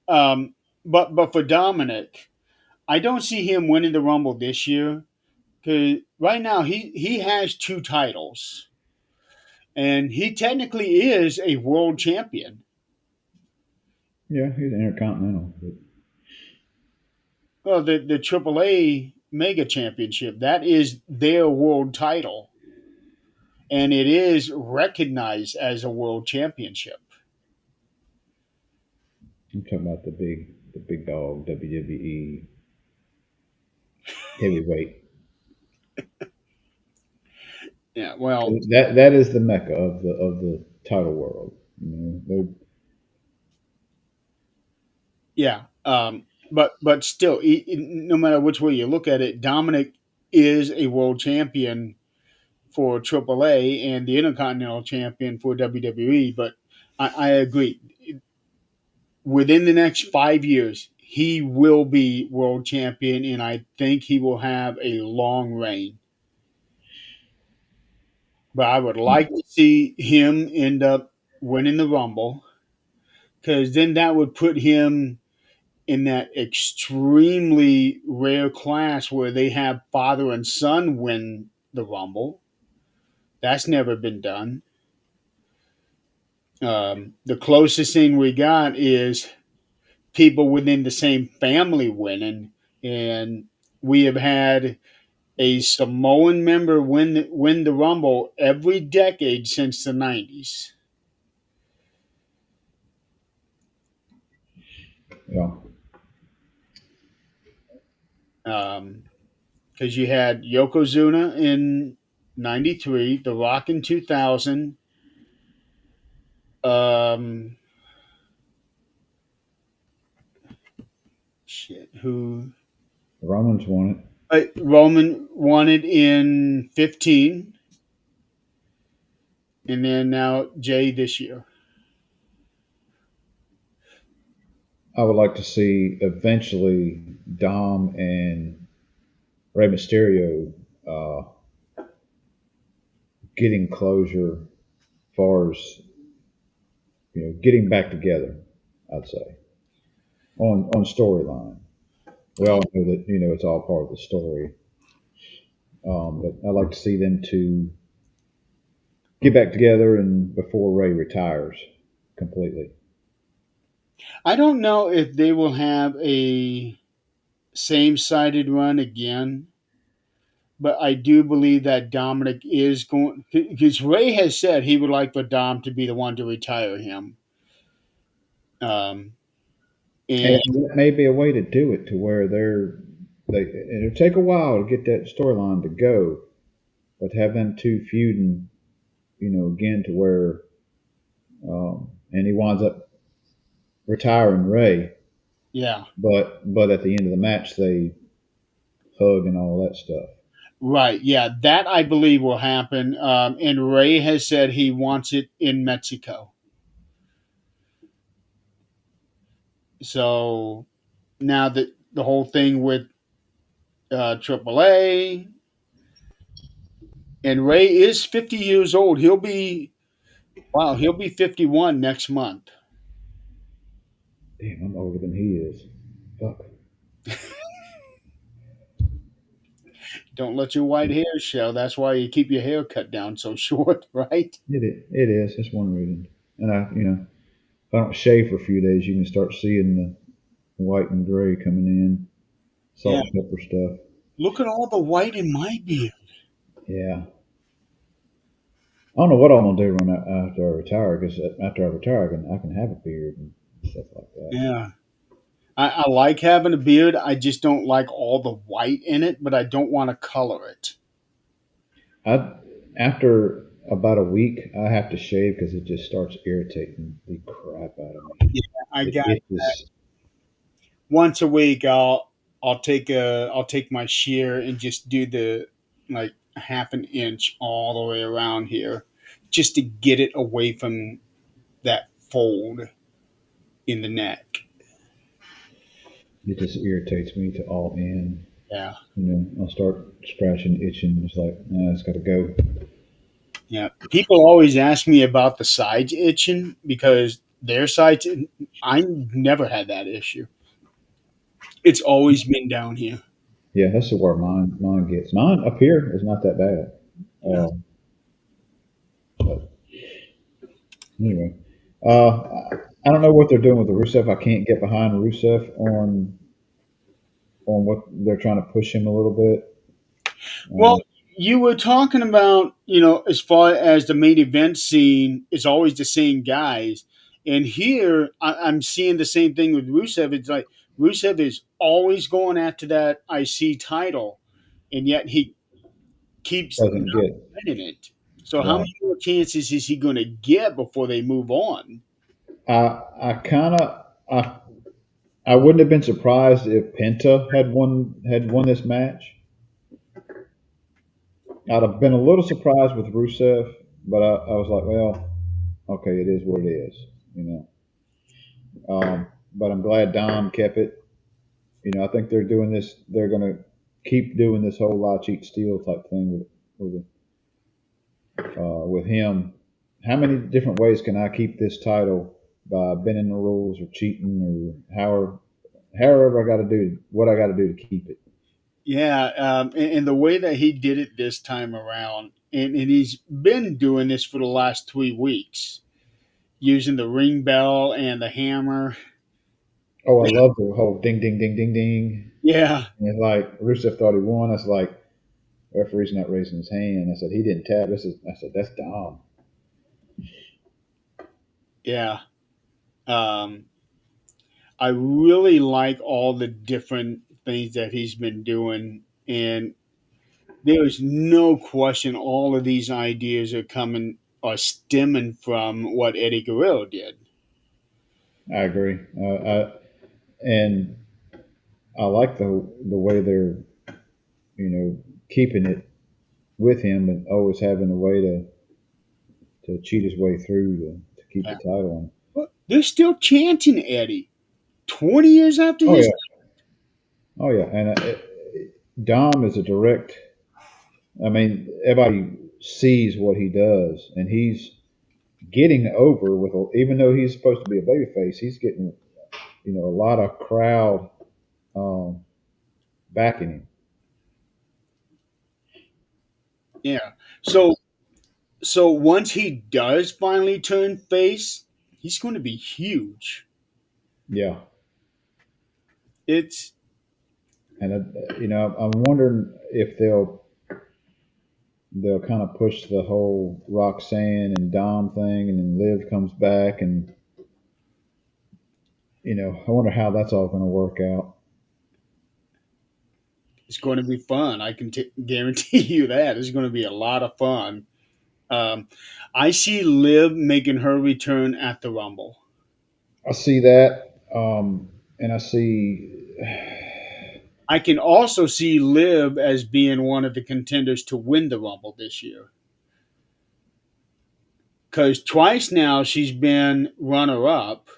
Um, but for Dominic, I don't see him winning the Rumble this year because right now he has two titles and he technically is a world champion. Yeah, he's intercontinental. But Well, the AAA Mega Championship, that is their world title, and it is recognized as a world championship. I'm talking about the big dog WWE heavyweight. Yeah, well, That is the mecca of the title world. yeah, but still, no matter which way you look at it, Dominic is a world champion for AAA and the Intercontinental Champion for WWE. But I agree. Within the next 5 years, he will be world champion, and I think he will have a long reign. But I would like to see him end up winning the Rumble because then that would put him in that extremely rare class where they have father and son win the Rumble. That's never been done. The closest thing we got is people within the same family winning, and we have had a Samoan member win the Rumble every decade since the '90s. Yeah, Because you had Yokozuna in '93, The Rock in 2000. Um, shit, who Romans won it. Roman won it in 15, and then now Jay this year. I would like to see eventually Dom and Rey Mysterio uh, getting closure, as far as getting back together. I'd say on storyline. We all know that it's all part of the story, but I'd like to see them to get back together and before Ray retires completely. I don't know if they will have a same-sided run again, but I do believe that Dominic is going because Ray has said he would like for Dom to be the one to retire him. Um, And And that may be a way to do it to where it'll take a while to get that storyline to go, but have them two feuding, again to where, and he winds up retiring Ray, yeah, but at the end of the match they hug and all that stuff. right. Yeah, that I believe will happen. And Ray has said he wants it in Mexico. So now that the whole thing with AAA, and Ray is 50 years old. He'll be 51 next month. Damn, I'm older than he is. Fuck. Don't let your white hair show. That's why you keep your hair cut down so short, right? It is. That's one reason. And if I don't shave for a few days, you can start seeing the white and gray coming in, Yeah. salt and pepper stuff. Look at all the white in my beard. Yeah. I don't know what I'm gonna do after I retire. Because after I retire, I can have a beard and stuff like that. Yeah. I like having a beard. I just don't like all the white in it, but I don't want to color it. I After about a week, I have to shave because it just starts irritating the crap out of me. Yeah, I It got itches. once a week. I'll take my shear and just do the like half an inch all the way around here, just to get it away from that fold in the neck. It just irritates me to all end. Yeah. I'll start scratching, itching. It's like, nah, it's got to go. Yeah, people always ask me about the sides itching because their sides. I never had that issue. It's always been down here. Yeah, that's where mine gets. Mine up here is not that bad. Yeah. But anyway, I don't know what they're doing with the Rusev. I can't get behind Rusev on what they're trying to push him a little bit. Well, Uh, you were talking about as far as the main event scene is always the same guys, and here I'm seeing the same thing with Rusev. It's like Rusev is always going after that IC title, and yet he keeps doesn't get winning it. So how right. many more chances is he going to get before they move on? I kind of I wouldn't have been surprised if Penta had won this match. I'd have been a little surprised with Rusev, but I was like, well, okay, it is what it is, you know. But I'm glad Dom kept it. I think they're doing this. They're going to keep doing this whole lie, cheat, steal type thing with him. How many different ways can I keep this title by bending the rules or cheating or however I got to do what I got to do to keep it? Yeah, and the way that he did it this time around, and he's been doing this for the last 3 weeks, using the ring bell and the hammer. Oh, I love the whole ding, ding, ding, ding, ding. Yeah, And it's like Rusev thought he won. I was like, referee's not raising his hand. I said he didn't tap. I said that's Dom. yeah. Um, I really like all the different things that he's been doing, and there is no question all of these ideas are stemming from what Eddie Guerrero did. I agree. And I like the way they're keeping it with him and always having a way to cheat his way through to keep the Yeah. title on. But they're still chanting Eddie 20 years after Oh his. yeah, oh yeah, and Dom is a direct. I mean, everybody sees what he does, and he's getting over with. Even though he's supposed to be a babyface, he's getting a lot of crowd um, backing him. Yeah. So once he does finally turn face, he's going to be huge. Yeah, It's and I'm wondering if they'll kind of push the whole Roxanne and Dom thing, and then Liv comes back, and I wonder how that's all going to work out. It's going to be fun. I can guarantee you that it's going to be a lot of fun. Um, I see Liv making her return at the Rumble. I see that, and I see. I can also see Liv as being one of the contenders to win the Rumble this year. Because twice now she's been runner up.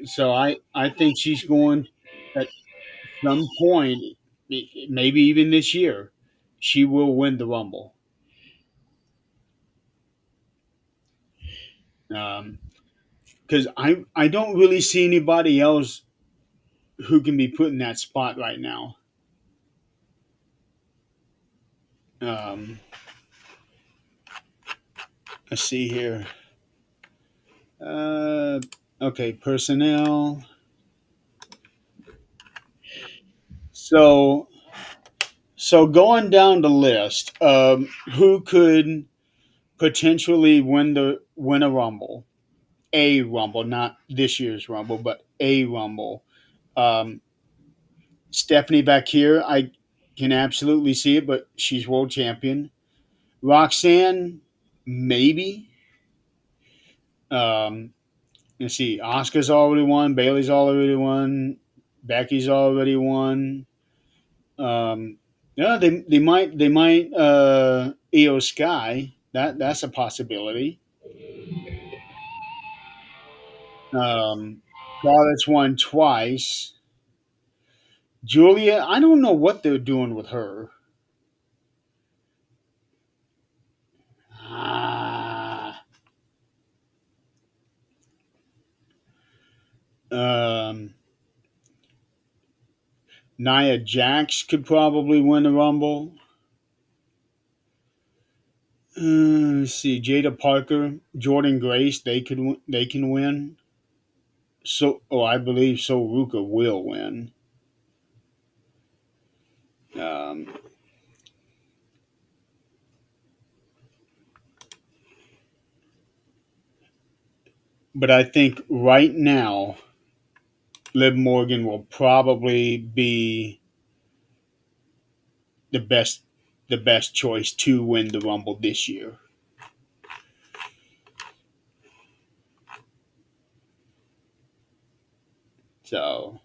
So I think she's going at some point, maybe even this year, she will win the Rumble. Because I don't really see anybody else who can be put in that spot right now. Um, let's see here. Uh, okay, personnel. So going down the list, who could potentially win a Rumble? A Rumble, not this year's Rumble, but a Rumble. Um, Stephanie back here, I can absolutely see it, but she's world champion. Roxanne, maybe. Um, let's see. Oscar's already won. Bailey's already won. Becky's already won. Yeah, they might Io Sky. That's a possibility. Charlotte's won twice. Julia, I don't know what they're doing with her. Ah, um, Nia Jax could probably win the Rumble. Let's see, Jada Parker, Jordan Grace, they can win. So, I believe So Ruka will win. Um, but I think right now, Liv Morgan will probably be the best the best choice to win the Rumble this year. So,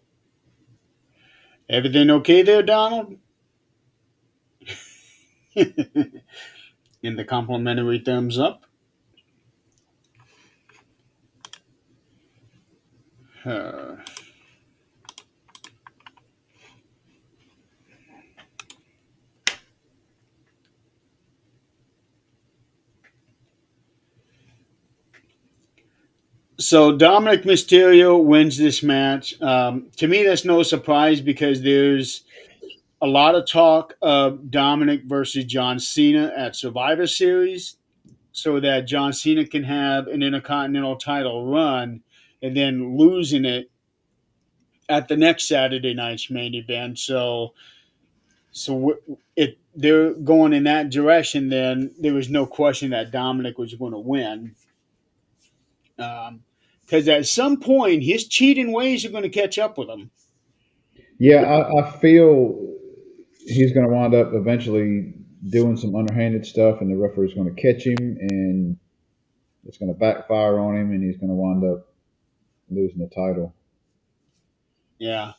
everything okay there, Donald? In the complimentary thumbs up. Uh, so Dominic Mysterio wins this match. To me, that's no surprise because there's a lot of talk of Dominic versus John Cena at Survivor Series, so that John Cena can have an Intercontinental title run and then losing it at the next Saturday night's main event. So if they're going in that direction, then there was no question that Dominic was going to win. Because at some point, his cheating ways are going to catch up with him. Yeah, I feel he's going to wind up eventually doing some underhanded stuff, and the referee's going to catch him, and it's going to backfire on him, and he's going to wind up losing the title. Yeah.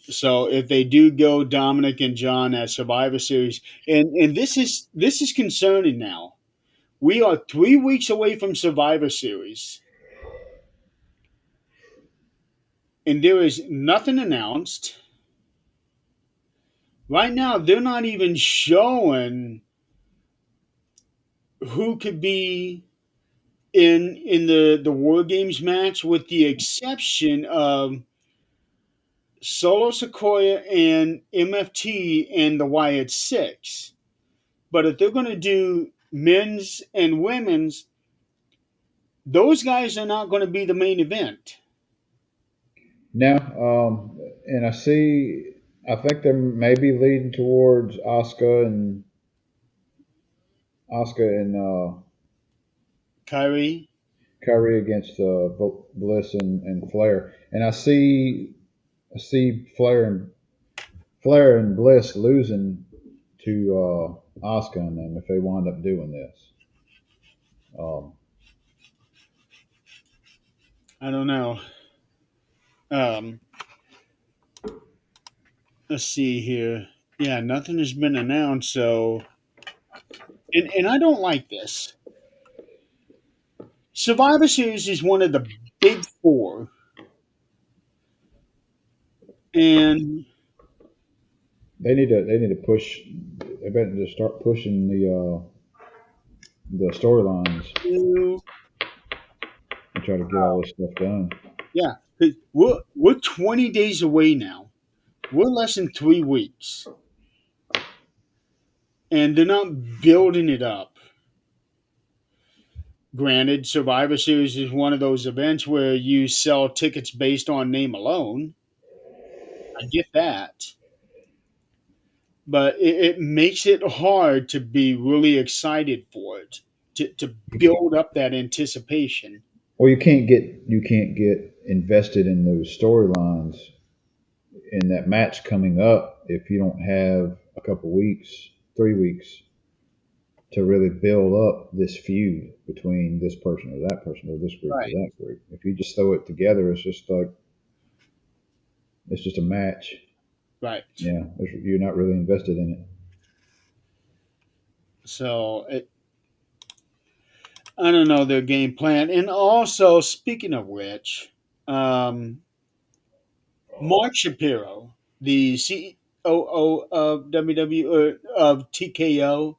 So if they do go Dominic and John at Survivor Series, and this is concerning now. We are 3 weeks away from Survivor Series, and there is nothing announced. Right now, they're not even showing who could be in the War Games match, with the exception of Solo Sequoia and MFT and the Wyatt Six. But if they're going to do men's and women's, those guys are not going to be the main event. Now, and I think they're maybe leading towards Oscar and Kyrie. Kyrie against Bliss and Flair, and I see Flair and Bliss losing to Asuka and them if they wind up doing this. Um, I don't know. Um, let's see here. Yeah, nothing has been announced. So, and I don't like this. Survivor Series is one of the big four, and they need to push. They better to start pushing the storylines uh, and try to get all this stuff done. yeah, 'cause we're 20 days away now. We're less than 3 weeks, and they're not building it up. Granted, Survivor Series is one of those events where you sell tickets based on name alone. I get that, but it makes it hard to be really excited for it, to build up that anticipation. Well, you can't get invested in those storylines in that match coming up if you don't have a couple weeks, 3 weeks to really build up this feud between this person or that person or this group or Right, that group. If you just throw it together, it's just a match. right. Yeah, you're not really invested in it. So I don't know their game plan. And also, speaking of which, um, Mark Shapiro, the COO of of TKO,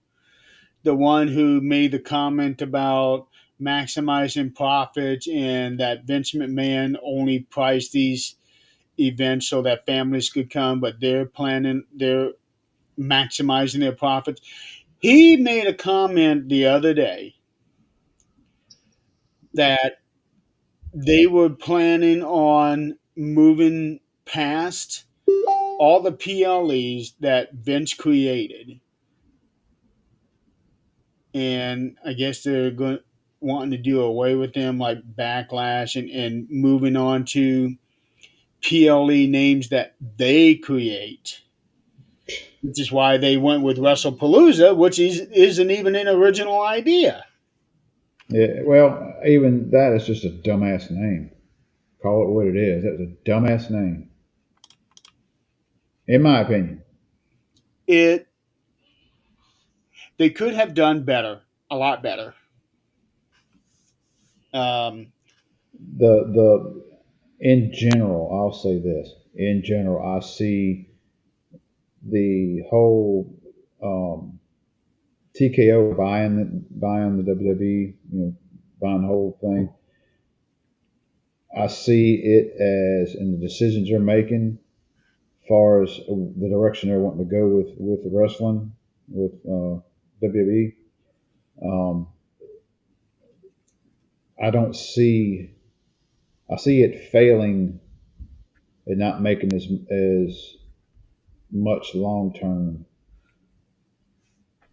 the one who made the comment about maximizing profits and that Vince McMahon only priced these events so that families could come, but they're maximizing their profits. He made a comment the other day that they were planning on moving past all the PLEs that Vince created, and I guess they're going wanting to do away with them, like Backlash, and moving on to PLE names that they create. Which is why they went with WrestlePalooza, which isn't even an original idea. Yeah, well, even that is just a dumbass name. Call it what it is. That's a dumbass name, in my opinion. It They could have done better, a lot better. Um, The in general, I'll say this. In general, I see the whole TKO buying the WWE, buying the whole thing. I see it as in the decisions they're making, far as the direction they're wanting to go with the wrestling with WWE. Um, I don't see. I see it failing and not making as much long term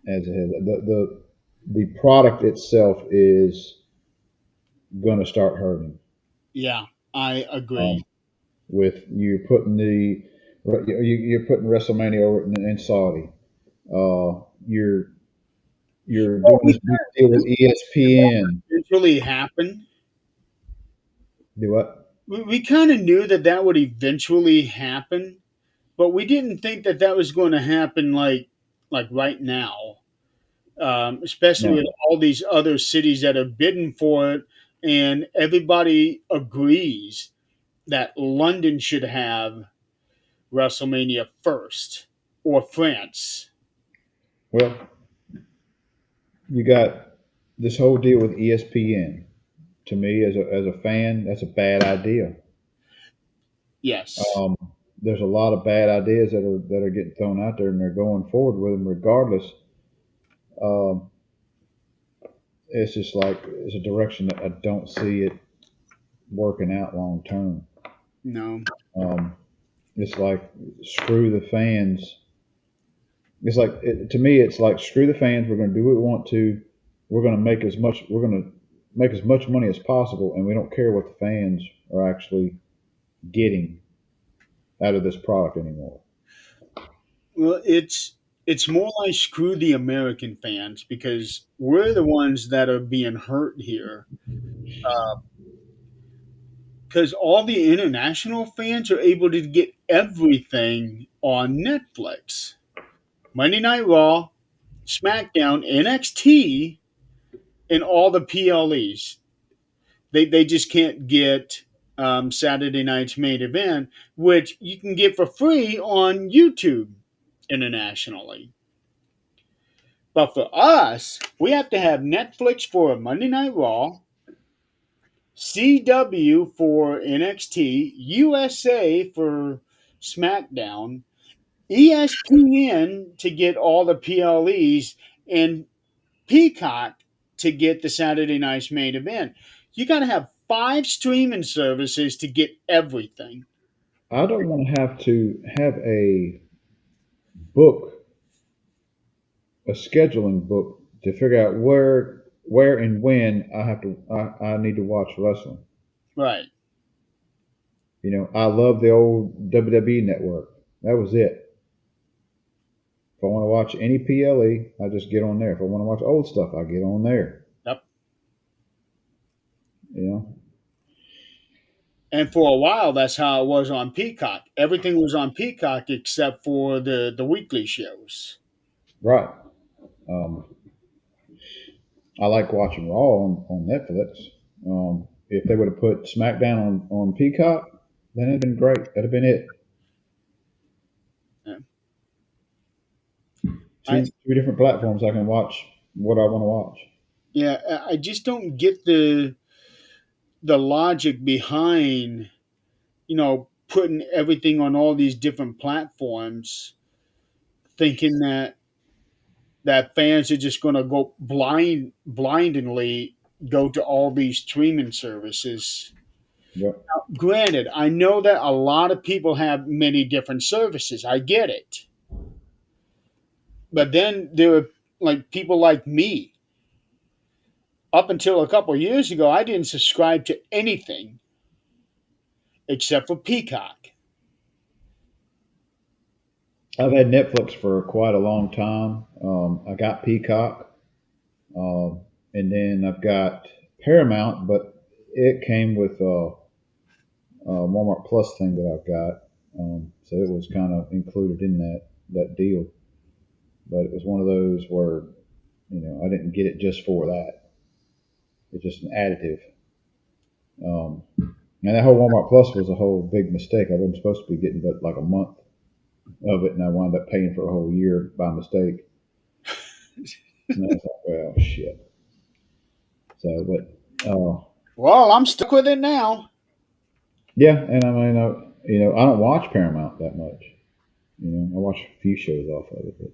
as it has. The product itself is going to start hurting. yeah, I Um, agree. with you're putting WrestleMania over in Saudi. You're Well, doing this big deal with ESPN. eventually happen. Do what? We kind of knew that that would eventually happen, but we didn't think that that was going to happen like right now. Especially No. with all these other cities that are bidding for it, and everybody agrees that London should have WrestleMania first, or France. Well, you got this whole deal with ESPN. To me, as a fan, that's a bad idea. Yes. Um, there's a lot of bad ideas that are getting thrown out there, and they're going forward with them regardless. Um, it's just like it's a direction that I don't see it working out long term. No. Um, it's like screw the fans. It's to me, it's like screw the fans. We're going to do what we want to. We're going to make as much. We're going to make as much money as possible, and we don't care what the fans are actually getting out of this product anymore. Well, it's more like screw the American fans because we're the ones that are being hurt here. Because all the international fans are able to get everything on Netflix. Monday Night Raw, SmackDown, NXT, and all the PLEs. They just can't get Saturday night's main event, which you can get for free on YouTube internationally. But for us, we have to have Netflix for Monday Night Raw, CW for NXT, USA for SmackDown, ESPN to get all the PLEs, and Peacock to get the Saturday night's main event. You got to have five streaming services to get everything. I don't want to have a book, a scheduling book to figure out where and when I need to watch wrestling. Right. I love the old WWE network. That was it. If I want to watch any PLE, I just get on there. If I want to watch old stuff, I get on there. Yep. You know, And for a while, that's how it was on Peacock. Everything was on Peacock except for the weekly shows. right? Um, I like watching Raw on Netflix. If they would have put SmackDown on Peacock, then it'd been great. That'd have been it. Yeah. I Two different platforms I can watch what I want to watch. yeah, I just don't get the logic behind putting everything on all these different platforms, thinking that fans are just going to go blindly go to all these streaming services. Yep. Granted, I know that a lot of people have many different services. I get it. But then there are like people like me. Up until a couple of years ago, I didn't subscribe to anything except for Peacock. I've had Netflix for quite a long time. I got Peacock, and then I've got Paramount, but it came with a Walmart Plus thing that I've got, so it was kind of included in that deal. But it was one of those where I didn't get it just for that. It's just an additive. And that whole Walmart Plus was a whole big mistake. I wasn't supposed to be getting but like a month of it, and I wound up paying for a whole year by mistake. And I was like, well, shit. So, but Well, I'm stuck with it now. yeah, and I mean, I don't watch Paramount that much. I watch a few shows off of it,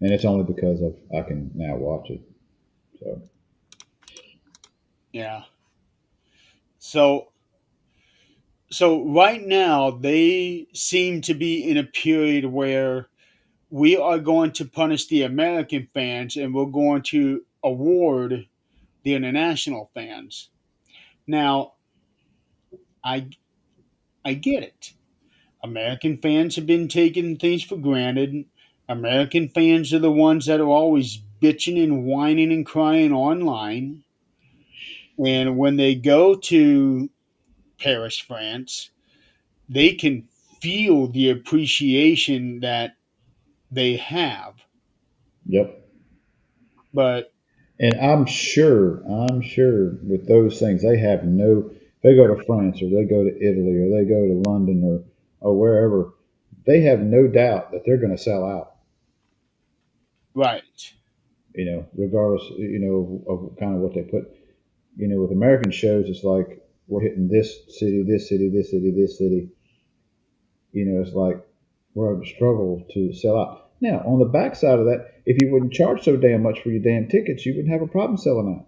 and it's only because I can now watch it. So, Yeah. So so right now they seem to be in a period where we are going to punish the American fans and we're going to award the international fans. Now, I I get it. American fans have been taking things for granted. American fans are the ones that are always bitching and whining and crying online. And when they go to Paris, France, they can feel the appreciation that they have. yep. But And I'm sure with those things, they have no. They go to France or they go to Italy or they go to London or wherever. They have no doubt that they're going to sell out. right, Regardless, of kind of what they put. With American shows, it's like we're hitting this city, this city, this city, this city. It's like we're having a struggle to sell out. Now, on the backside of that, if you wouldn't charge so damn much for your damn tickets, you wouldn't have a problem selling out.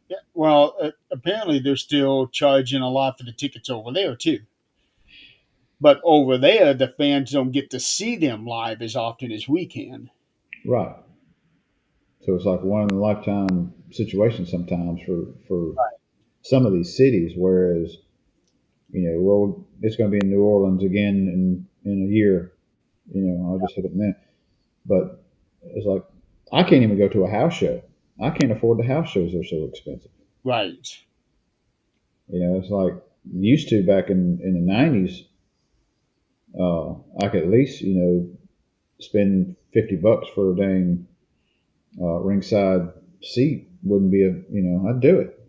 yeah, well, apparently they're still charging a lot for the tickets over there too. But over there, the fans don't get to see them live as often as we can. Right. So it's like one in a lifetime situation sometimes for some of these cities. Whereas well, it's going to be in New Orleans again in a year. I'll just hit it then. But it's like I can't even go to a house show. I can't afford the house shows; they're so expensive. Right. It's like used to back in the '90s. I could at least spend $50 for a dang ringside seat. Wouldn't be I'd do it.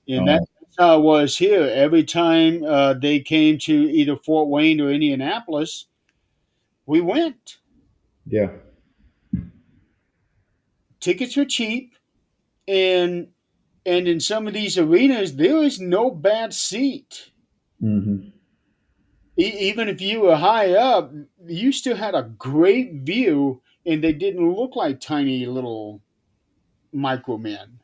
And Uh, that's how it was here. Every time they came to either Fort Wayne or Indianapolis, we went. yeah. Tickets were cheap, and in some of these arenas, there is no bad seat. Hmm. Even if you were high up, you still had a great view, and they didn't look like tiny little micro men.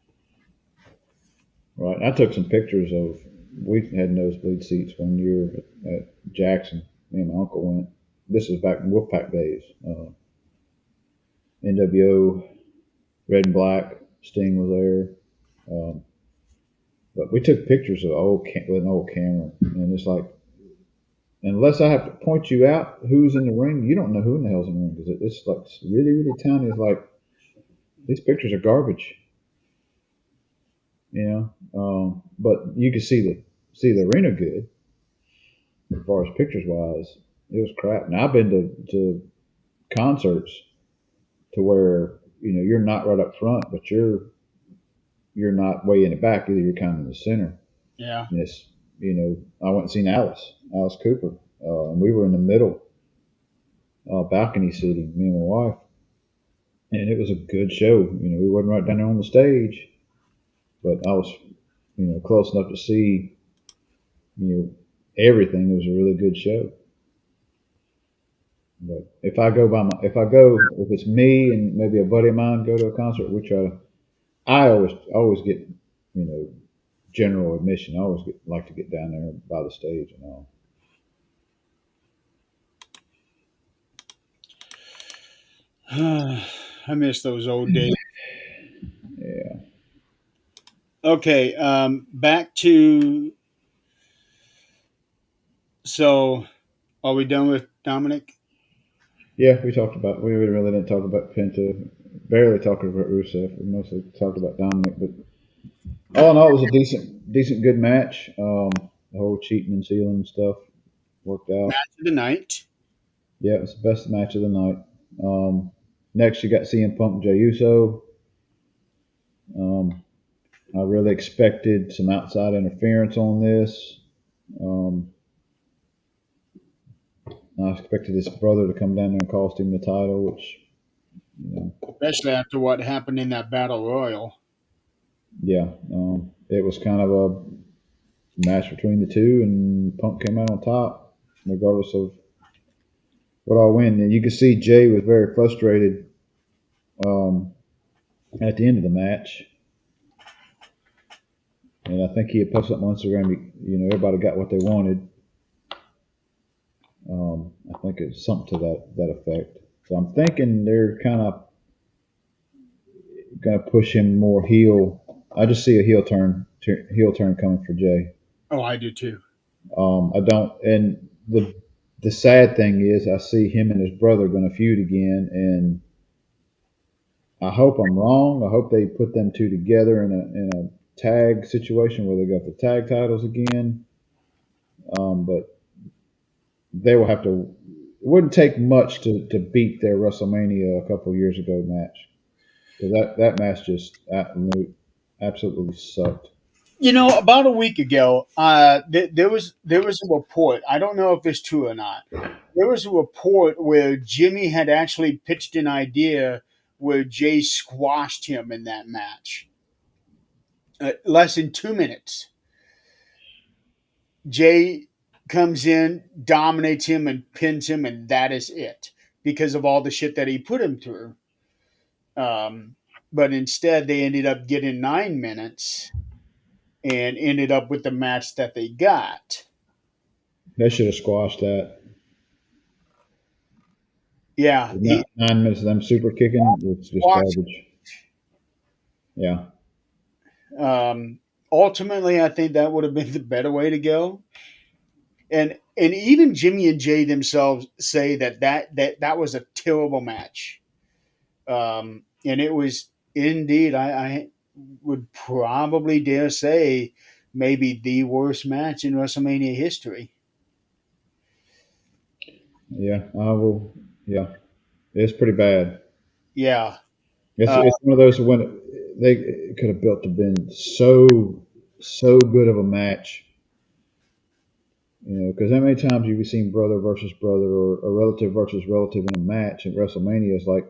Right. I took some pictures of. We had nosebleed seats one year at Jackson. Me and my uncle went. This was back in Wolfpack days. NWO, Red and Black, Sting was there. But we took pictures of with an old camera, and it's like unless I have to point you out who's in the ring, you don't know who in the hell's in the ring because it's like really really tiny. It's like these pictures are garbage, but you can see the arena good as far as pictures wise. It was crap. Now I've been to concerts to where you're not right up front, but you're not way in the back either. You're kind of in the center. Yeah. And it's I went and seen Alice Cooper, and we were in the middle balcony seating, me and my wife, and it was a good show. We wasn't right down there on the stage, but I was close enough to see you know everything. It was a really good show. But if it's me and maybe a buddy of mine go to a concert, we try to. I always get general admission. I always like to get down there by the stage and all. I miss those old days. Yeah, Okay, back to so are we done with Dominic? yeah. We really didn't talk about Penta. Barely talking about Rusev. We mostly talked about Dominic, but all in all, it was a decent, good match. The whole cheating and sealing stuff worked out. Match of the night. Yeah, it was the best match of the night. Next, you got CM Punk and Jey Uso. Um, I really expected some outside interference on this. Um, I expected his brother to come down there and cost him the title, which, Especially after what happened in that battle royal. yeah, it was kind of a match between the two, and Punk came out on top, regardless of what I win. And you could see Jay was very frustrated um, at the end of the match, and I think he had posted something on Instagram. Everybody got what they wanted. I think it's something to that effect. So I'm thinking they're kind of going to push him more heel. I just see a heel turn coming for Jay. Oh, I do too. I don't, and the sad thing is, I see him and his brother going to feud again, and I hope I'm wrong. I hope they put them two together in a tag situation where they got the tag titles again. But they will have to. It wouldn't take much to beat their WrestleMania a couple of years ago match. So that match just absolutely sucked. About a week ago, there was a report. I don't know if it's true or not. There was a report where Jimmy had actually pitched an idea where Jay squashed him in that match. Less than 2 minutes, Jay comes in, dominates him, and pins him, and that is it because of all the shit that he put him through. Um, but instead, they ended up getting 9 minutes and ended up with the match that they got. They should have squashed that. Yeah, he 9 minutes of them super kicking. It's just squashed garbage. Yeah. Ultimately, I think that would have been the better way to go. And even Jimmy and Jay themselves say that was a terrible match. And it was indeed, I would probably dare say, maybe the worst match in WrestleMania history. Yeah. I will. Yeah. It's pretty bad. Yeah. It's Uh, it's one of those when they could have built to been so good of a match. Because how many times have you seen brother versus brother or a relative versus relative in a match at WrestleMania? It's like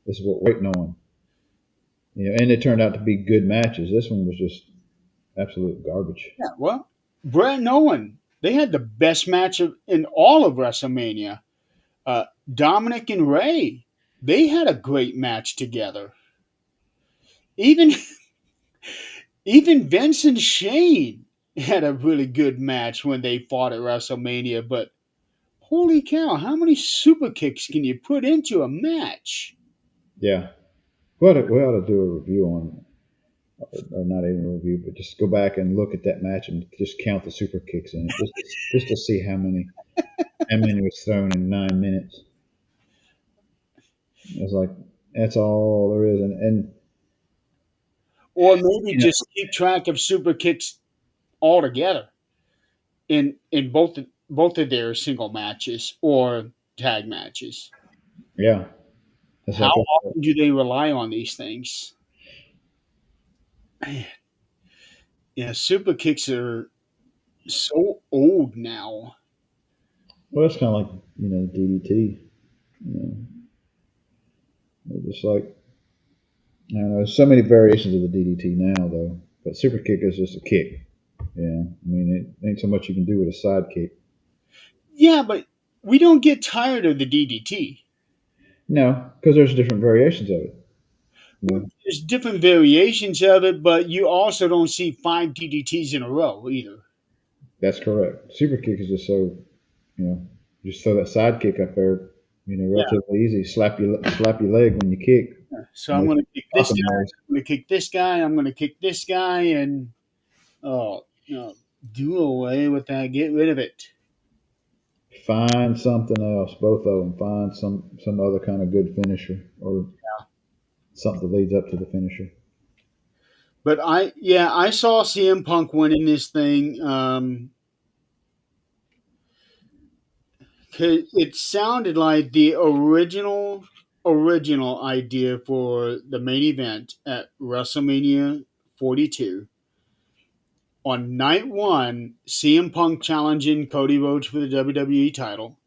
this is what we're waiting on. And it turned out to be good matches. This one was just absolute garbage. yeah. Well, Brett and Owen, they had the best match in all of WrestleMania. Uh, Dominic and Ray, they had a great match together. Even even Vince and Shane had a really good match when they fought at WrestleMania. But holy cow, how many super kicks can you put into a match? Yeah, we ought to do a review on, or not even a review, but just go back and look at that match and just count the super kicks in it, just to see how many was thrown in 9 minutes. It's like that's all there is, and Or maybe you know, just keep track of super kicks altogether in both of their single matches or tag matches. yeah, it's How like often do they rely on these things? Yeah, super kicks are so old now. well, it's kind of like DDT. You know, just like I don't know, there's so many variations of the DDT now though, but super kick is just a kick. Yeah, I mean it ain't so much you can do with a side kick. Yeah, but we don't get tired of the DDT. No, because there's different variations of it. Well, Yeah, there's different variations of it, but you also don't see five DDTs in a row either. that's correct. Super kick is just so you know, just throw that side kick up there. Yeah. Relatively easy. Slap your leg when you kick. So I'm Make going to kick this popping guy. noise. I'm going to kick this guy. I'm going to kick this guy, and oh no, do away with that. Get rid of it. Find something else. Both of them. Find some other kind of good finisher or something that leads up to the finisher. But I saw CM Punk winning this thing. 'Cause it sounded like the original idea for the main event at WrestleMania 42. On night one, CM Punk challenging Cody Rhodes for the WWE title,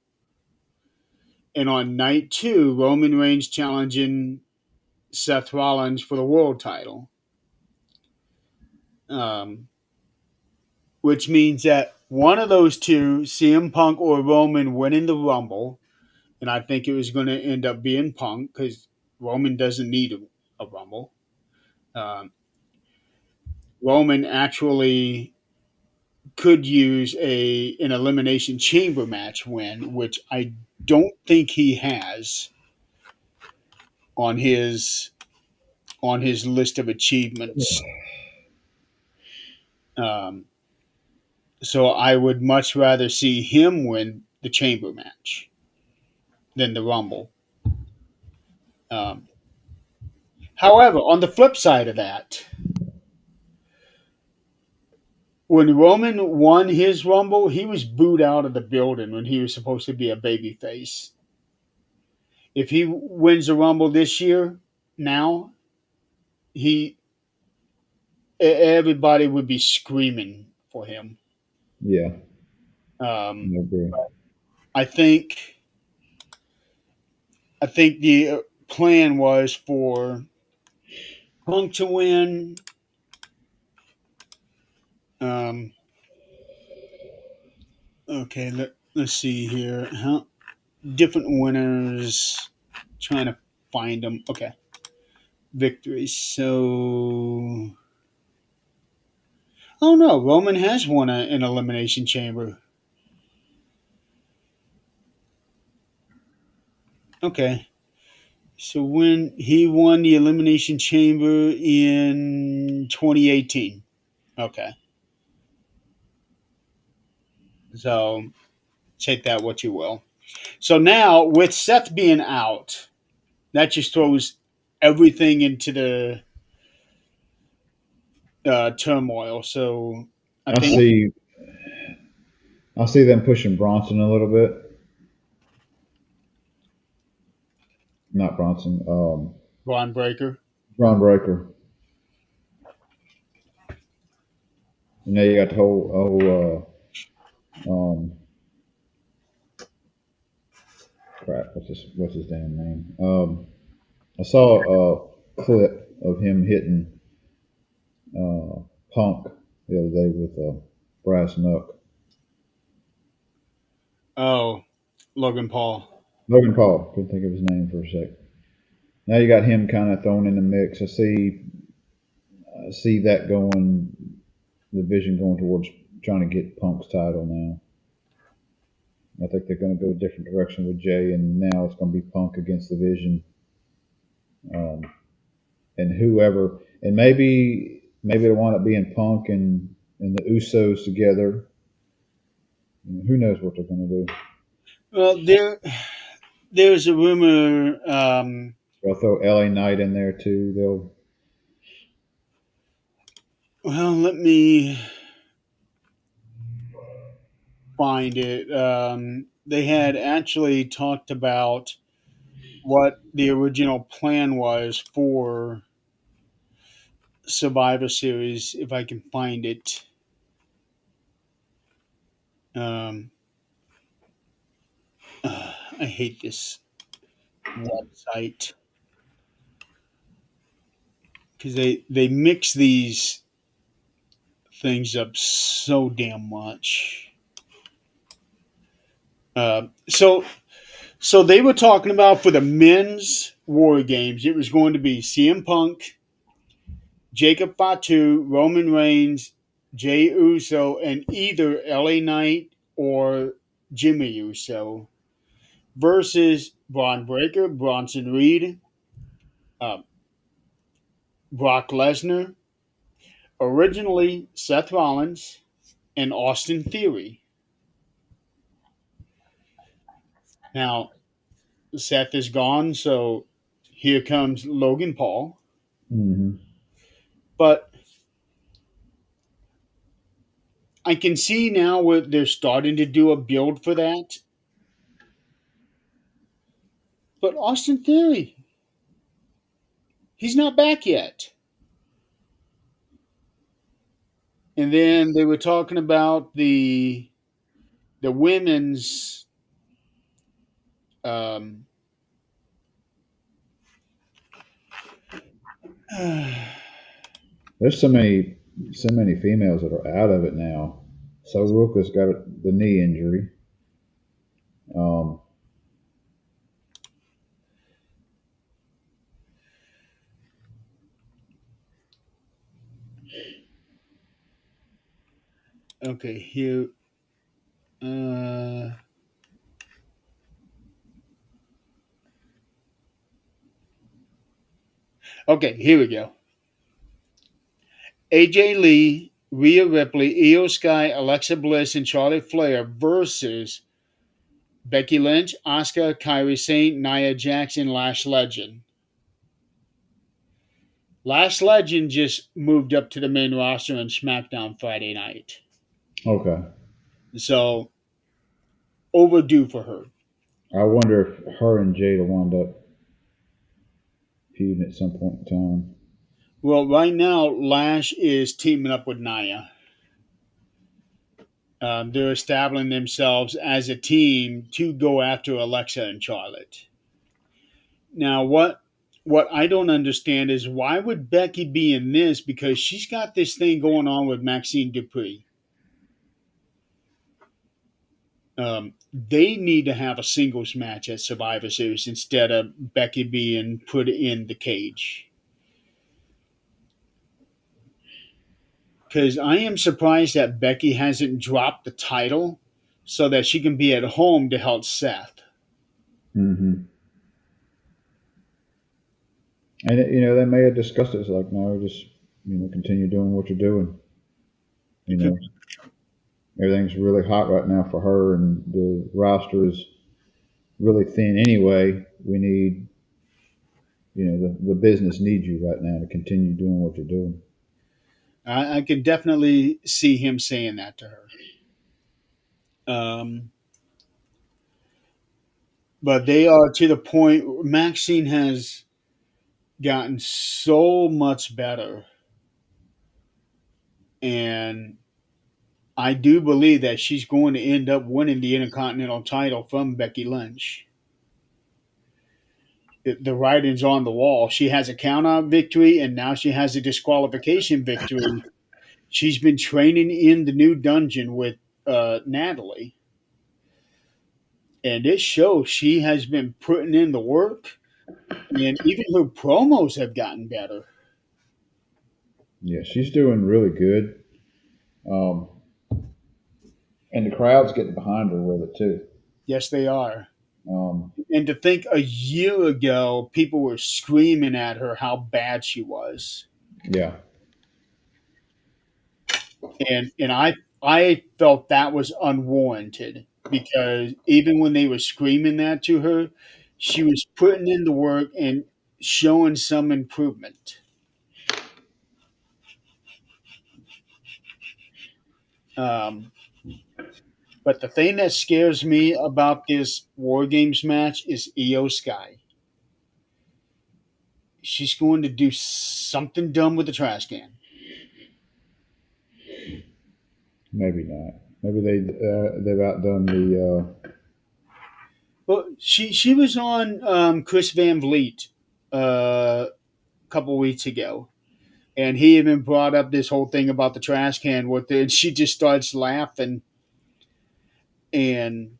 and on night two, Roman Reigns challenging Seth Rollins for the world title. Um, which means that one of those two, CM Punk or Roman, winning the Rumble, and I think it was going to end up being Punk because Roman doesn't need a Rumble. Um, Roman actually could use an elimination chamber match win, which I don't think he has on his list of achievements. Um, so I would much rather see him win the chamber match than the Rumble. Um, However, on the flip side of that, when Roman won his Rumble, he was booed out of the building when he was supposed to be a babyface. If he wins the Rumble this year, now he everybody would be screaming for him. Yeah, Um, I agree. I think the plan was for Punk to win. Um, okay, let's see here. Different winners. Trying to find them. Okay, victories. So, oh no, Roman has won an elimination chamber. Okay, So when he won the Elimination Chamber in 2018. Okay. So take that what you will. So now with Seth being out, that just throws everything into the turmoil. So I I think see. I see them pushing Bronson a little bit. Not Bronson. Braun Breaker. Ron Breaker. And now you got the whole crap. What's his damn name? I saw a clip of him hitting uh, Punk the other day with a brass knuck. Oh, Logan Paul. Logan Paul. Couldn't think of his name for a sec. Now you got him kind of thrown in the mix. I see that going. The vision going towards trying to get Punk's title now. I think they're going to go a different direction with Jay, and now it's going to be Punk against the Vision, um, and whoever, and maybe it'll wind up being Punk and the Usos together. Who knows what they're going to do? Well, there's a rumor. They'll throw LA Knight in there too. They'll. Well, let me find it. They had actually talked about what the original plan was for Survivor Series, if I can find it. Um, I hate this website because they mix these things up so damn much. So they were talking about for the men's War Games, it was going to be CM Punk, Jacob Fatu, Roman Reigns, Jey Uso, and either LA Knight or Jimmy Uso versus Braun Breaker, Bronson Reed, uh, Brock Lesnar, originally Seth Rollins, and Austin Theory. Now, Seth is gone, so here comes Logan Paul. Mm-hmm. But I can see now where they're starting to do a build for that. But Austin Theory, he's not back yet. And then they were talking about the women's um, There's so many females that are out of it now. So Ruka's got the knee injury. Um, okay, here. Uh, okay, here we go. AJ Lee, Rhea Ripley, Io Sky, Alexa Bliss, and Charlotte Flair versus Becky Lynch, Asuka, Kairi Sane, Nia Jackson, Lash Legend. Lash Legend just moved up to the main roster on SmackDown Friday night. okay. So overdue for her. I wonder if her and Jada wind up feuding at some point in time. Well, right now, Lash is teaming up with Nia. They're establishing themselves as a team to go after Alexa and Charlotte. Now, what I don't understand is why would Becky be in this? Because she's got this thing going on with Maxine Dupree. They need to have a singles match at Survivor Series instead of Becky being put in the cage. Because I am surprised that Becky hasn't dropped the title so that she can be at home to help Seth. Mm-hmm. And they may have discussed it. It's like, no, just continue doing what you're doing. You Because know, everything's really hot right now for her, and the roster is really thin anyway. We need, the business needs you right now to continue doing what you're doing. I could definitely see him saying that to her. Um, but they are to the point. Maxine has gotten so much better, and I do believe that she's going to end up winning the Intercontinental title from Becky Lynch. The writing's on the wall. She has a count-out victory, and now she has a disqualification victory. She's been training in the new dungeon with Natalie, and it shows she has been putting in the work, and even her promos have gotten better. Yeah, she's doing really good. Um, and the crowd's getting behind her with it too. Yes, they are. Um, And to think a year ago, people were screaming at her how bad she was, yeah, and I felt that was unwarranted because even when they were screaming that to her, she was putting in the work and showing some improvement. Um, but the thing that scares me about this War Games match is Io Sky. She's going to do something dumb with the trash can. maybe not. Maybe they've outdone the. Well, she was on Chris Van Vliet a couple weeks ago, and he even brought up this whole thing about the trash can with it. And she just starts laughing, and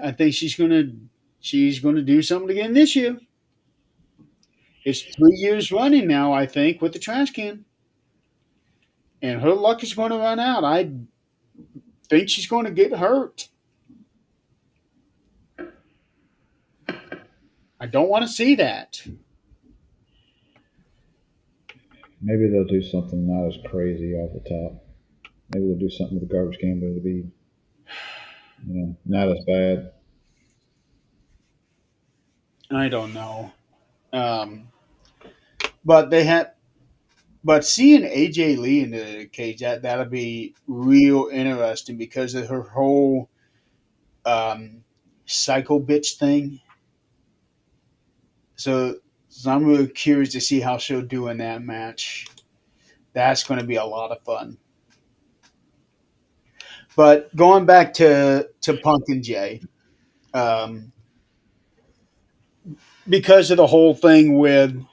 I think she's gonna do something again this year. It's 3 years running now, I think, with the trash can, and her luck is going to run out. I think she's going to get hurt. I don't want to see that. Maybe they'll do something not as crazy off the top. Maybe they'll do something with the garbage can, but it'll be not as bad. I don't know. Um, but they had, but seeing AJ Lee in the cage, that'll be real interesting because of her whole um, psycho bitch thing. So I'm really curious to see how she'll do in that match. That's going to be a lot of fun. But going back to Punk and Jay, um, because of the whole thing with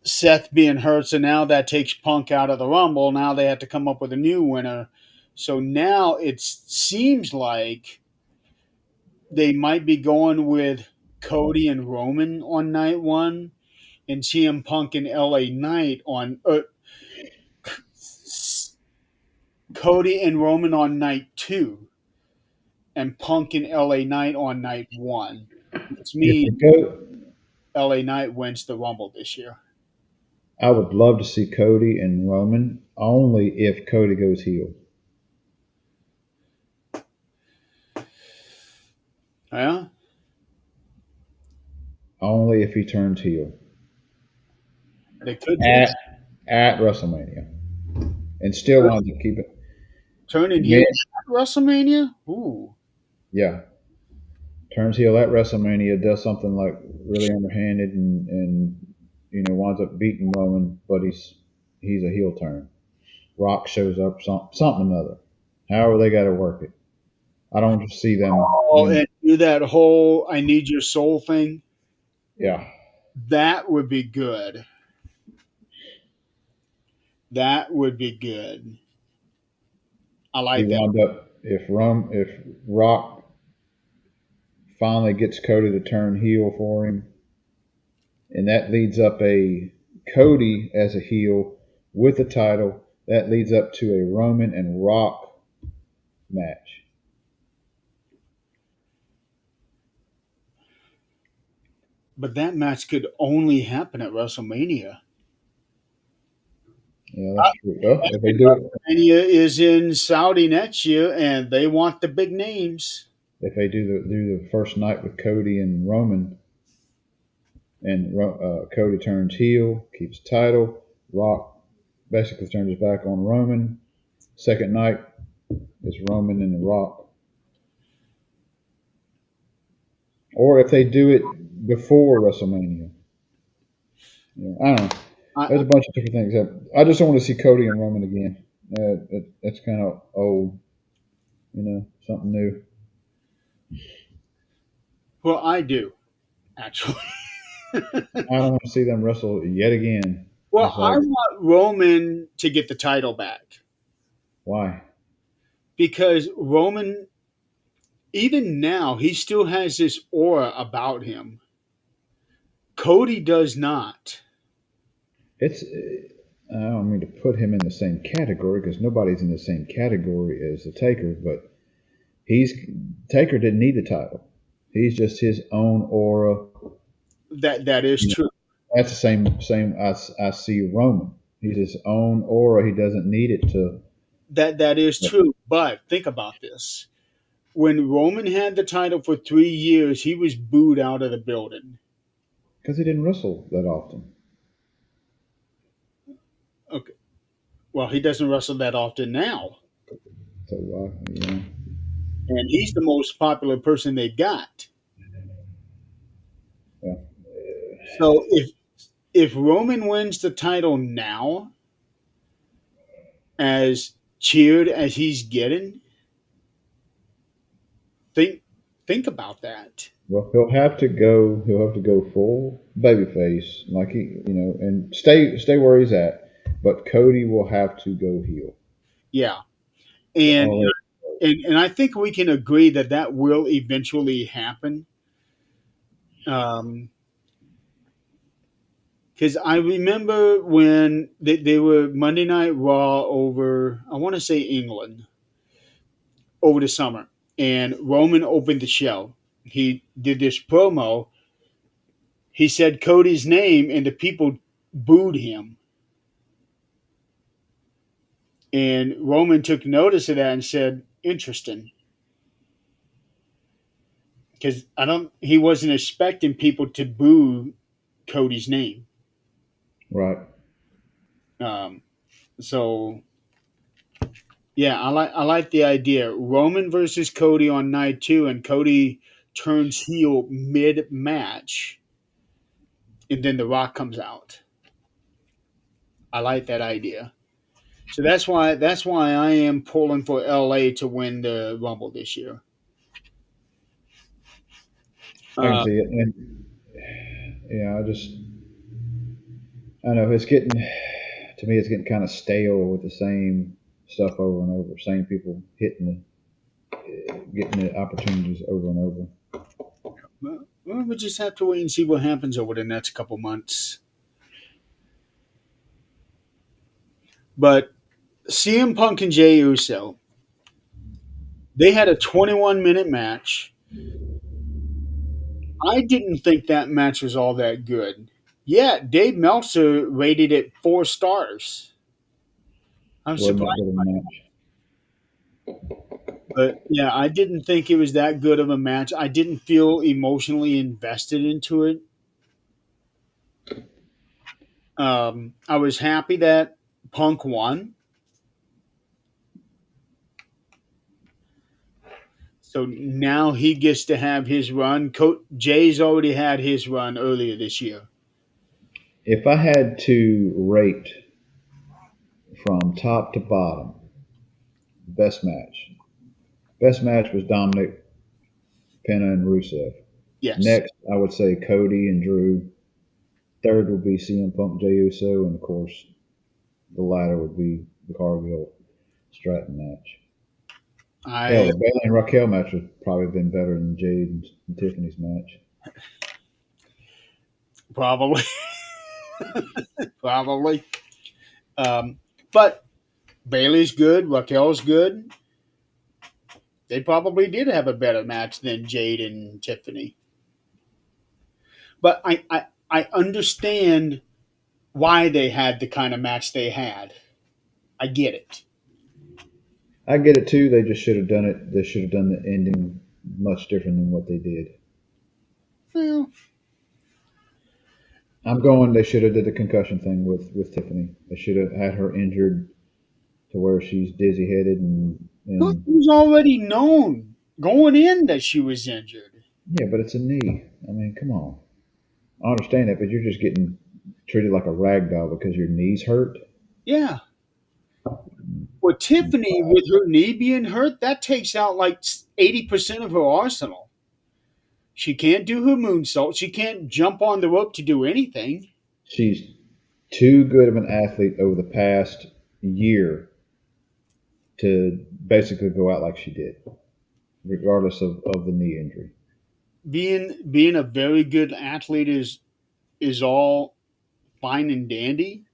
Seth being hurt, so now that takes Punk out of the Rumble. Now they have to come up with a new winner. So now it seems like they might be going with Cody and Roman on night one, and CM Punk and LA Knight on Cody and Roman on night two, and Punk and LA Knight on night one, which If they means go, LA Knight wins the Rumble this year. I would love to see Cody and Roman only if Cody goes heel. Yeah, Only if he turns heel they could do at at WrestleMania and still that. wanted to keep it. Turning heel Man, at WrestleMania. Ooh, yeah, turns heel at WrestleMania, does something like really underhanded, and winds up beating Roman, but he's a heel turn. Rock shows up, something another. However, they got to work it. I don't see them. oh, and do that whole "I need your soul" thing. Yeah, That would be good. That would be good. I he like that. wound up if Rock finally gets Cody to turn heel for him, and that leads up a Cody as a heel with the title. That leads up to a Roman and Rock match. but that match could only happen at WrestleMania. Yeah, that's true. Well, if they do it, WrestleMania is in Saudi next year, and they want the big names. if they do the first night with Cody and Roman, and Cody turns heel, keeps the title. Rock basically turns his back on Roman. Second night is Roman and The Rock. Or if they do it before WrestleMania, I don't know. I, There's a bunch of different things. I just don't want to see Cody and Roman again. That's kind of old, something new. well, I do actually. I don't want to see them wrestle yet again. Well, It's I like, want Roman to get the title back why? because Roman, even now, he still has this aura about him. Cody does not. It's I don't mean to put him in the same category because nobody's in the same category as the Taker, but he's Taker didn't need the title. He's just his own aura. That is You know, true. that's the same. I see Roman. He's his own aura. He doesn't need it to That is true. But think about this: when Roman had the title for 3 years, he was booed out of the building. because he didn't wrestle that often. Okay. Well, he doesn't wrestle that often now, So and he's the most popular person they got. yeah. So if Roman wins the title now, as cheered as he's getting, think think about that. Well, he'll have to go. He'll have to go full babyface, like and stay where he's at. But Cody will have to go heel. Yeah, and All and I think we can agree that that will eventually happen. Um, because I remember when they were Monday Night Raw over, I want to say England, over the summer, and Roman opened the show. He did this promo. He said Cody's name, and the people booed him. And Roman took notice of that and said, "Interesting," because I don't. He wasn't expecting people to boo Cody's name. right. Um, so yeah, I like the idea. Roman versus Cody on night two, and Cody turns heel mid match, and then The Rock comes out. I like that idea. So that's why I am pulling for LA to win the Rumble this year. I can Uh, see it, and I know it's getting to me. It's getting kind of stale with the same stuff over and over. Same people getting the opportunities over and over. well, we'll just have to wait and see what happens over the next couple months. But CM Punk and Jey Uso, they had a 21-minute match. I didn't think that match was all that good. Yeah, Dave Meltzer rated it 4 stars. I'm Wasn't surprised, that good a match? but yeah, I didn't think it was that good of a match. I didn't feel emotionally invested into it. I was happy that Punk won. So now he gets to have his run. Jay's already had his run earlier this year. If I had to rate from top to bottom, best match. Best match was Dominic, Penta, and Rusev. Yes, Next, I would say Cody and Drew. Third would be CM Punk, Jey Uso, and of course, the latter would be the Cargill Stratton match. Hell, I the Bailey and Raquel match would probably have been better than Jade and Tiffany's match. probably, probably. Um, but Bailey's good. Raquel's good. They probably did have a better match than Jade and Tiffany. but I understand why they had the kind of match they had. I get it. I get it too. They just should have done it. They should have done the ending much different than what they did. Well, I'm going. They should have did the concussion thing with Tiffany. They should have had her injured to where she's dizzy headed it and was already known going in that she was injured. yeah, but it's a knee. I mean, come on. I understand that, but you're just getting treated like a rag doll because your knees hurt. Yeah. Well, Tiffany, with her knee being hurt, that takes out like 80% of her arsenal. She can't do her moonsault. She can't jump on the rope to do anything. She's too good of an athlete over the past year to basically go out like she did, regardless of the knee injury. Being a very good athlete is all fine and dandy,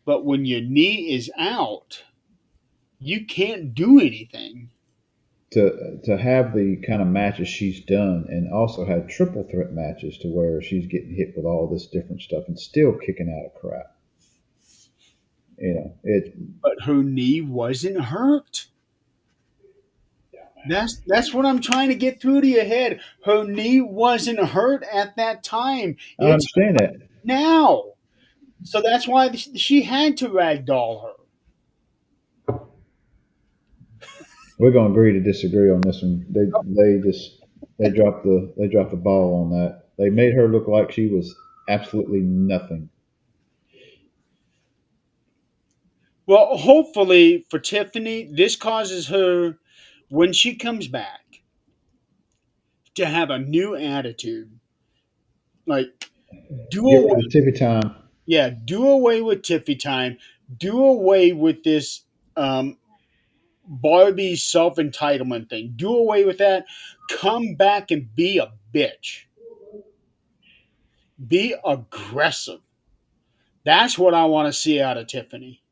but when your knee is out, you can't do anything. To have the kind of matches she's done and also had triple threat matches to where she's getting hit with all this different stuff and still kicking out of crap. You know, it But her knee wasn't hurt. That's what I'm trying to get through to your head. Her knee wasn't hurt at that time. I It's understand that. now. So that's why she had to ragdoll her. We're gonna agree to disagree on this one. They dropped the ball on that. They made her look like she was absolutely nothing. Well, hopefully for Tiffany, this causes her, when she comes back, to have a new attitude. Like, do Get away, rid of Tippy time. yeah, do away with Tiffy time. Do away with this um, Barbie self entitlement thing. Do away with that. Come back and be a bitch. Be aggressive. That's what I want to see out of Tiffany.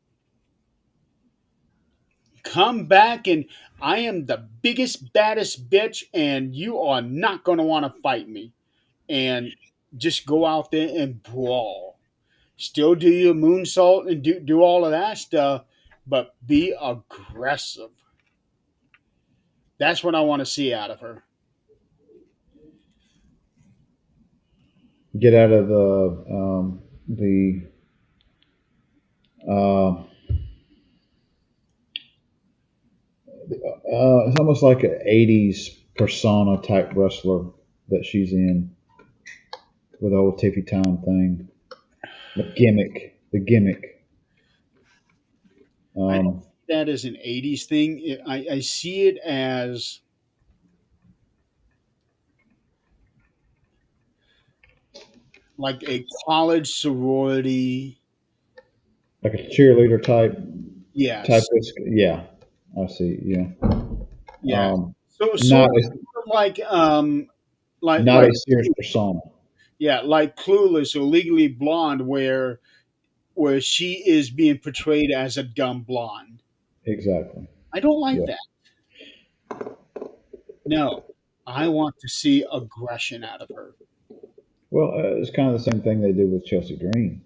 Come back and I am the biggest, baddest bitch, and you are not going to want to fight me. And just go out there and brawl. Still do your moonsault and do all of that stuff, but be aggressive. That's what I want to see out of her. Get out of the uh, it's almost like an '80s persona type wrestler that she's in with the whole Tippy time thing. The gimmick. I don't Um, see that as an 80s thing. I see it as like a college sorority. like a cheerleader type. Yes. Yeah, I see. Yeah, Yeah. um, So not sort a, of like like not like a serious persona. yeah, like Clueless or Legally Blonde, where she is being portrayed as a dumb blonde. Exactly. I don't like Yeah. that. No, I want to see aggression out of her. Well, it's kind of the same thing they did with Chelsea Green.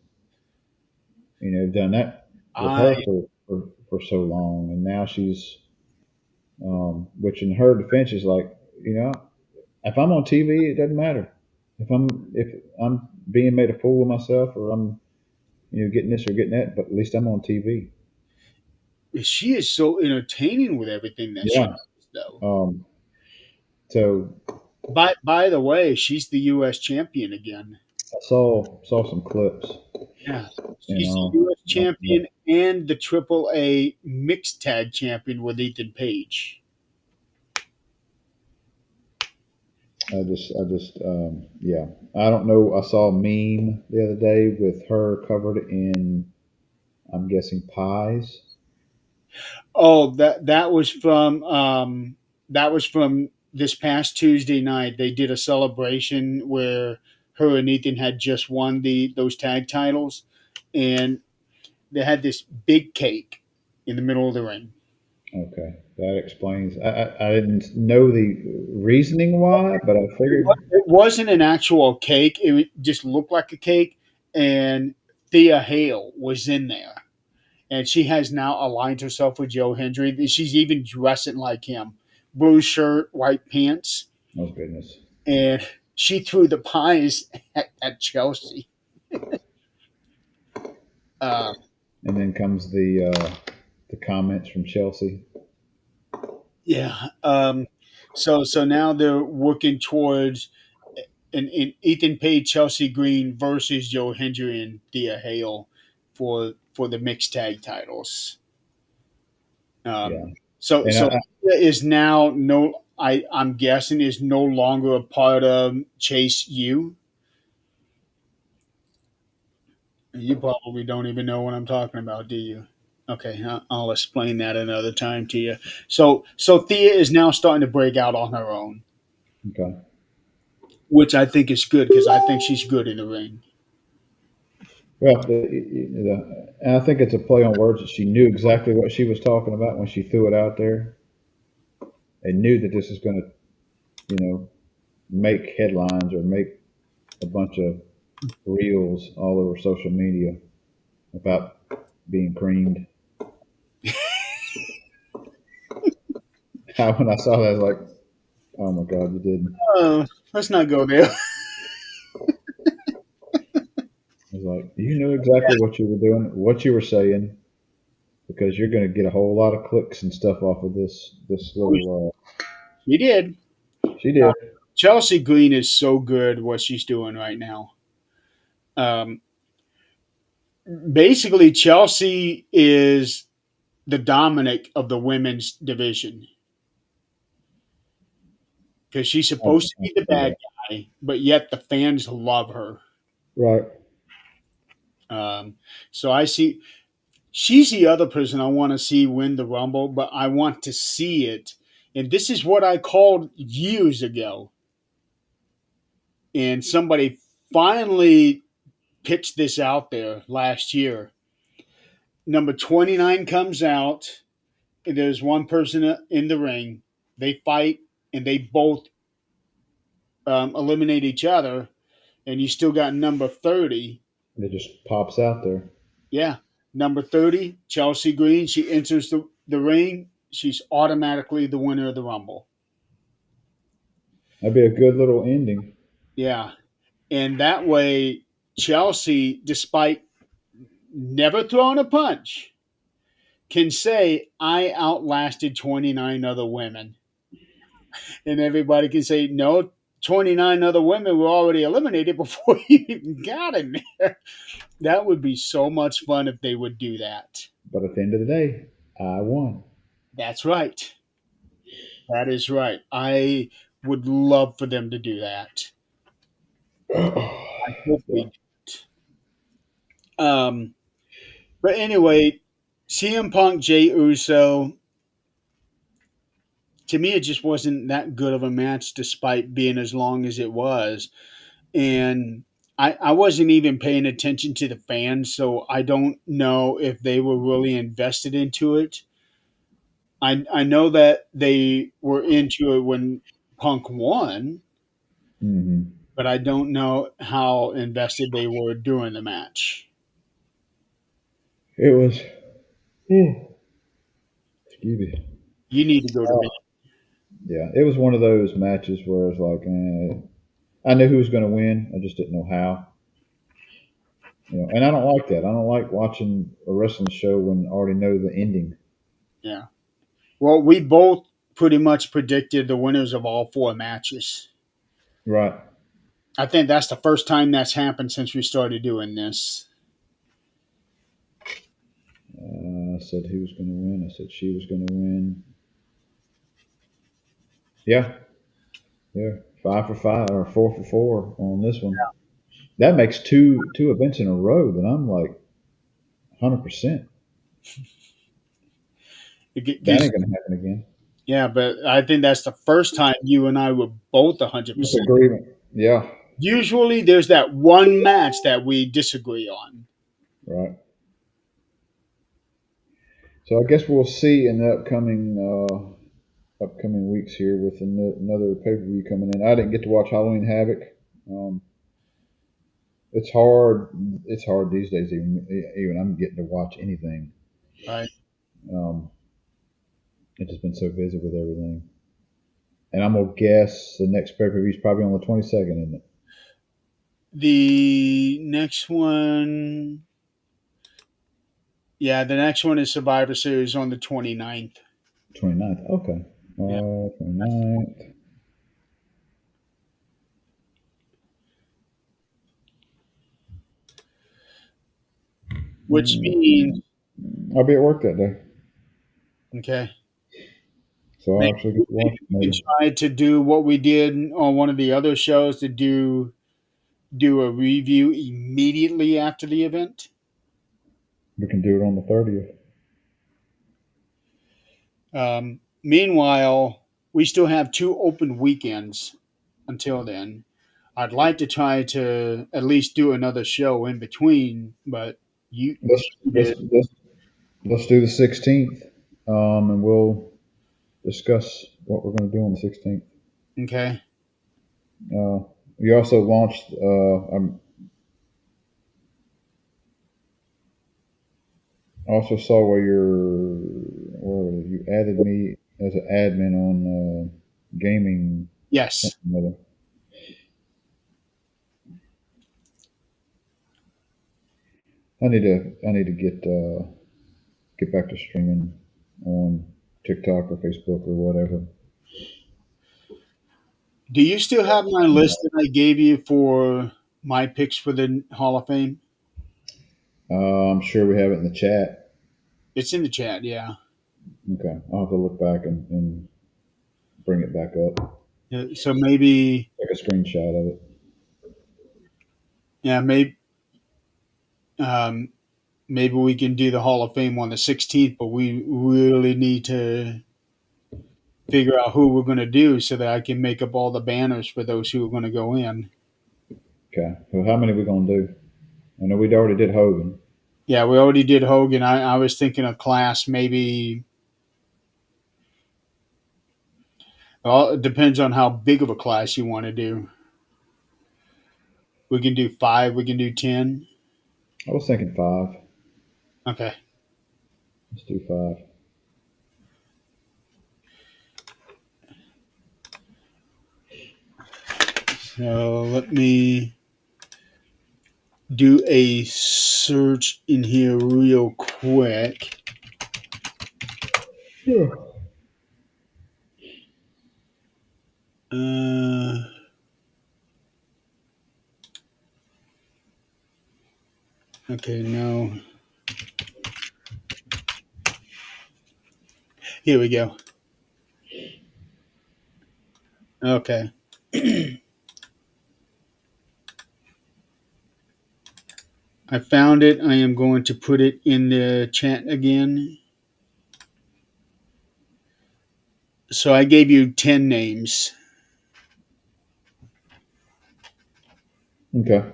You know, they've done that with I her for so long, and now she's, which in her defense is like, you know, if I'm on TV, it doesn't matter. If I'm being made a fool of myself, or I'm, getting this or getting that, but at least I'm on TV. she is so entertaining with everything that she Yeah. does, though. Um. So By the way, she's the U.S. champion again. I saw some clips, Yeah, you she's the know. U.S. champion and the Triple A mixed tag champion with Ethan Page. Yeah. I don't know. I saw a meme the other day with her covered in, I'm guessing, pies. Oh, that was from this past Tuesday night. They did a celebration where her and Ethan had just won the those tag titles, and they had this big cake in the middle of the ring. Okay, that explains. I didn't know the reasoning why, but I figured. It wasn't an actual cake. Just looked like a cake, and Thea Hale was in there, and she has now aligned herself with Joe Hendry. She's even dressing like him, blue shirt, white pants, Oh goodness. and she threw the pies at Chelsea. Uh, And then comes the comments from Chelsea. yeah. So now they're working towards an Ethan Page, Chelsea Green versus Joe Hendry and Thea Hale for the mixed tag titles. Yeah, So and so Thea is now no. I'm guessing is no longer a part of Chase U. You probably don't even know what I'm talking about, do you? Okay, I'll explain that another time to you. So Thea is now starting to break out on her own, okay. which I think is good because I think she's good in the ring. Well, and I think it's a play on words that she knew exactly what she was talking about when she threw it out there, and knew that this is going to, make headlines or make a bunch of reels all over social media about being creamed. When I saw that, I was like, "Oh my God, you didn't!" Let's not go there. I was like, "You knew exactly what you were doing, what you were saying, because you're going to get a whole lot of clicks and stuff off of this little." She did. She did. Chelsea Green is so good what she's doing right now. Um, Basically, Chelsea is the Dominic of the women's division because she's supposed to I be the see bad that. guy, but yet the fans love her. Right. Um, so I see she's the other person I want to see win the Rumble, but I want to see it. And this is what I called years ago. And somebody finally pitched this out there last year. Number 29 comes out. And there's one person in the ring. They fight and they both eliminate each other. And you still got number 30. It just pops out there. Yeah. Number 30, Chelsea Green. She enters the ring. She's automatically the winner of the Rumble. That'd be a good little ending. Yeah. And that way, Chelsea, despite never throwing a punch, can say, I outlasted 29 other women. And everybody can say, no, 29 other women were already eliminated before you even got in there. That would be so much fun if they would do that. But at the end of the day, I won. That's right. That is right. I would love for them to do that. I hope they Yeah. do it. But anyway, CM Punk, Jay Uso, to me, it just wasn't that good of a match despite being as long as it was. And I wasn't even paying attention to the fans, so I don't know if they were really invested into it. I know that they were into it when Punk won, Hmm. but I don't know how invested they were during the match. It was. Excuse me. You need to go to me. Yeah, it was one of those matches where it's like, I knew who was going to win. I just didn't know how. And I don't like that. I don't like watching a wrestling show when I already know the ending. Yeah. Well, we both pretty much predicted the winners of all four matches. Right. I think that's the first time that's happened since we started doing this. I said who was going to win. I said she was going to win. Yeah. Yeah. 5 for 5 or 4 for 4 on this one. That makes two events in a row that I'm like 100%. That Because ain't going to happen again. yeah, but I think that's the first time you and I were both 100%. Disagreement. Yeah. Usually there's that one match that we disagree on. Right. So I guess we'll see in the upcoming weeks here with another pay per view coming in. I didn't get to watch Halloween Havoc. Um, it's hard. It's hard these days. Even I'm getting to watch anything. Right. Um, it's just been so busy with everything. And I'm gonna guess the next pay per view is probably on the 22nd, isn't it? The next one, yeah, the next one is Survivor Series on the 29th. 29th. Okay. Yeah. 29th. Which means, I'll be at work that day, okay, so I'll maybe, actually get to maybe watch it. we can Maybe try to do what we did on one of the other shows to do a review immediately after the event. we can do it on the 30th. Meanwhile, we still have two open weekends until then. I'd like to try to at least do another show in between, but you, Let's let's let's, let's do the 16th, and we'll discuss what we're going to do on the 16th. okay? Uh, you also launched. I also saw where you added me as an admin on gaming Yes. something or other. I need to get back to streaming on TikTok or Facebook or whatever. Do you still have my list that I gave you for my picks for the Hall of Fame? I'm sure we have it in the chat. It's in the chat, yeah. Okay, I'll have to look back and bring it back up. So maybe, Take a screenshot of it. yeah, um, maybe we can do the Hall of Fame on the 16th, but we really need to figure out who we're going to do so that I can make up all the banners for those who are going to go in. Okay, so how many are we gonna do? I know we already did Hogan. Yeah, we already did Hogan. I was thinking of class, maybe. Well, it depends on how big of a class you want to do. We can do five. We can do 10. I was thinking five. Okay. Let's do five. So let me do a search in here real quick. Yeah. Uh, okay, no. Here we go. Okay. I found it. I am going to put it in the chat again. So I gave you 10 names. Okay.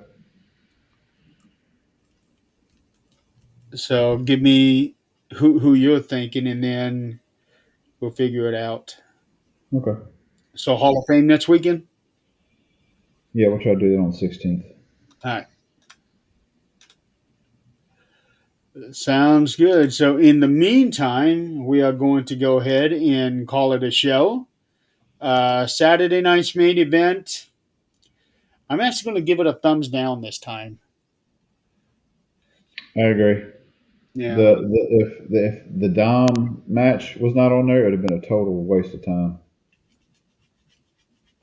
So give me who you're thinking, and then we'll figure it out. Okay. So Hall of Fame next weekend. Yeah, we'll try to do that on the 16th. All right, sounds good. So in the meantime, we are going to go ahead and call it a show. Saturday night's main event. I'm actually going to give it a thumbs down this time. I agree. Yeah, If the Dom match was not on there, it would have been a total waste of time.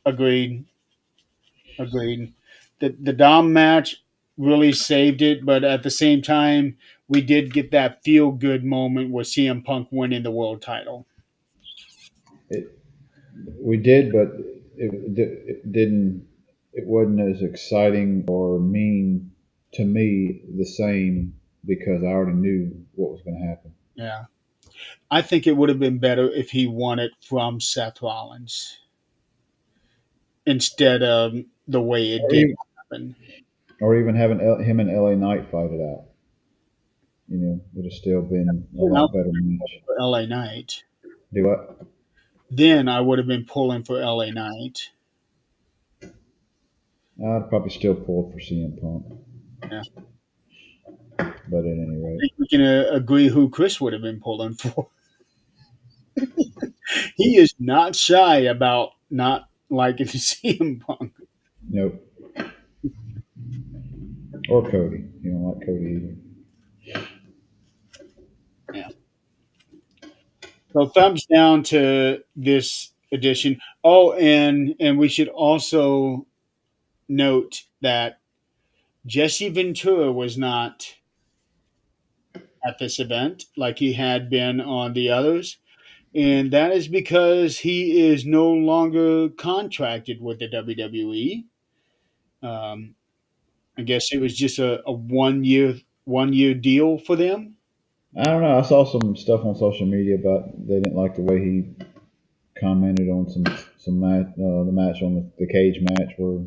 agreed. Agreed. The Dom match really saved it, but at the same time, we did get that feel good moment with CM Punk winning the world title. It We did, but it didn't. It wasn't as exciting or mean to me the same because I already knew what was going to happen. Yeah. I think it would have been better if he won it from Seth Rollins instead of the way it Or did even, happen. or even having him and LA Knight fight it out. would have still been a And I lot was better match. for LA Knight. Do what? Then I would have been pulling for LA Knight. I'd probably still pull for CM Punk, Yeah. but at any I rate, think we can agree who Chris would have been pulling for. He is not shy about not liking CM Punk. nope. Or Cody. You don't like Cody either. Yeah. So thumbs down to this edition. Oh, and we should also note that Jesse Ventura was not at this event like he had been on the others. And that is because he is no longer contracted with the WWE. Um, I guess it was just a 1 year deal for them. I don't know. I saw some stuff on social media about they didn't like the way he commented on some match, the match on the cage match where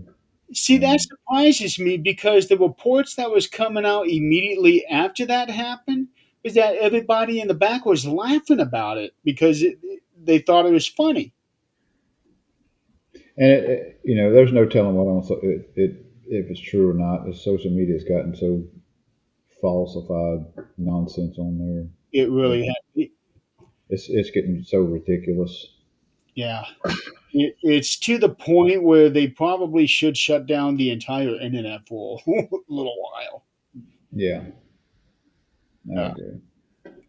See, that um, surprises me because the reports that was coming out immediately after that happened is that everybody in the back was laughing about it because they thought it was funny. and there's no telling what on it if it's true or not. The social media's gotten so falsified nonsense on there. It really It, had, it's getting so ridiculous. yeah. It's to the point where they probably should shut down the entire internet for a little while. Yeah, I Uh, agree.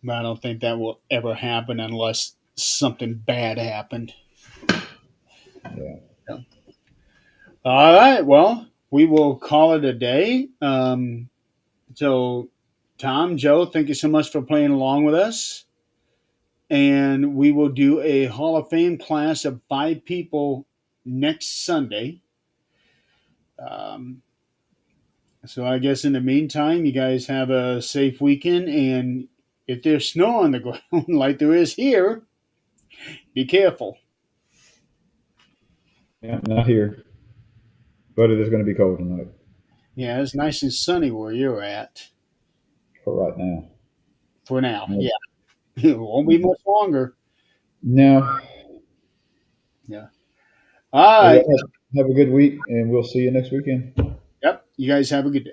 but I don't think that will ever happen unless something bad happened. Yeah. Yeah. All right. Well, we will call it a day. So, Tom, Joe, thank you so much for playing along with us. And we will do a Hall of Fame class of 5 people next Sunday. Um, so, I guess in the meantime, you guys have a safe weekend. And if there's snow on the ground like there is here, be careful. Yeah, not here, but it is going to be cold tonight Yeah, it's nice and sunny where you're at for right now. for now. Yep. Yeah, it won't be much longer. Now, Yeah. All well, right. y'all have a good week, and we'll see you next weekend. Yep. You guys have a good day.